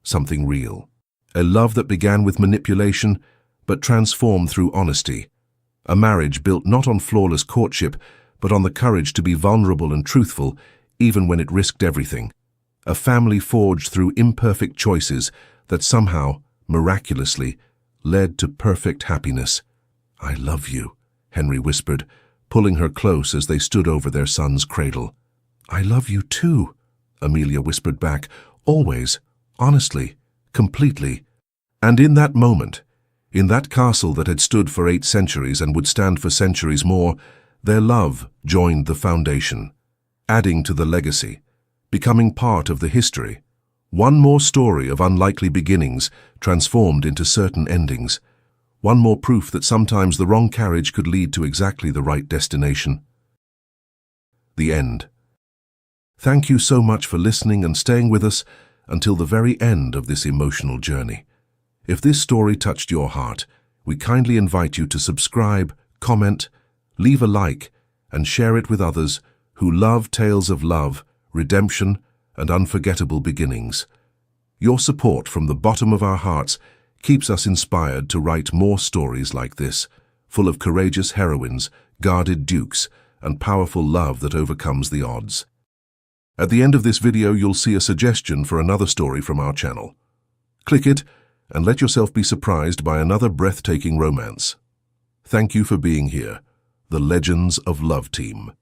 something real. A love that began with manipulation, but transformed through honesty. A marriage built not on flawless courtship, but on the courage to be vulnerable and truthful, even when it risked everything. A family forged through imperfect choices that somehow, miraculously, led to perfect happiness. I love you, Henry whispered, pulling her close as they stood over their son's cradle. I love you too, Amelia whispered back, always, honestly, completely. And in that moment, in that castle that had stood for 8 centuries and would stand for centuries more, their love joined the foundation, adding to the legacy, becoming part of the history. One more story of unlikely beginnings transformed into certain endings. One more proof that sometimes the wrong carriage could lead to exactly the right destination. The end. Thank you so much for listening and staying with us until the very end of this emotional journey. If this story touched your heart, we kindly invite you to subscribe, comment, leave a like, and share it with others who love tales of love, redemption, and unforgettable beginnings. Your support from the bottom of our hearts keeps us inspired to write more stories like this, full of courageous heroines, guarded dukes, and powerful love that overcomes the odds. At the end of this video, you'll see a suggestion for another story from our channel. Click it and let yourself be surprised by another breathtaking romance. Thank you for being here, the Legends of Love team.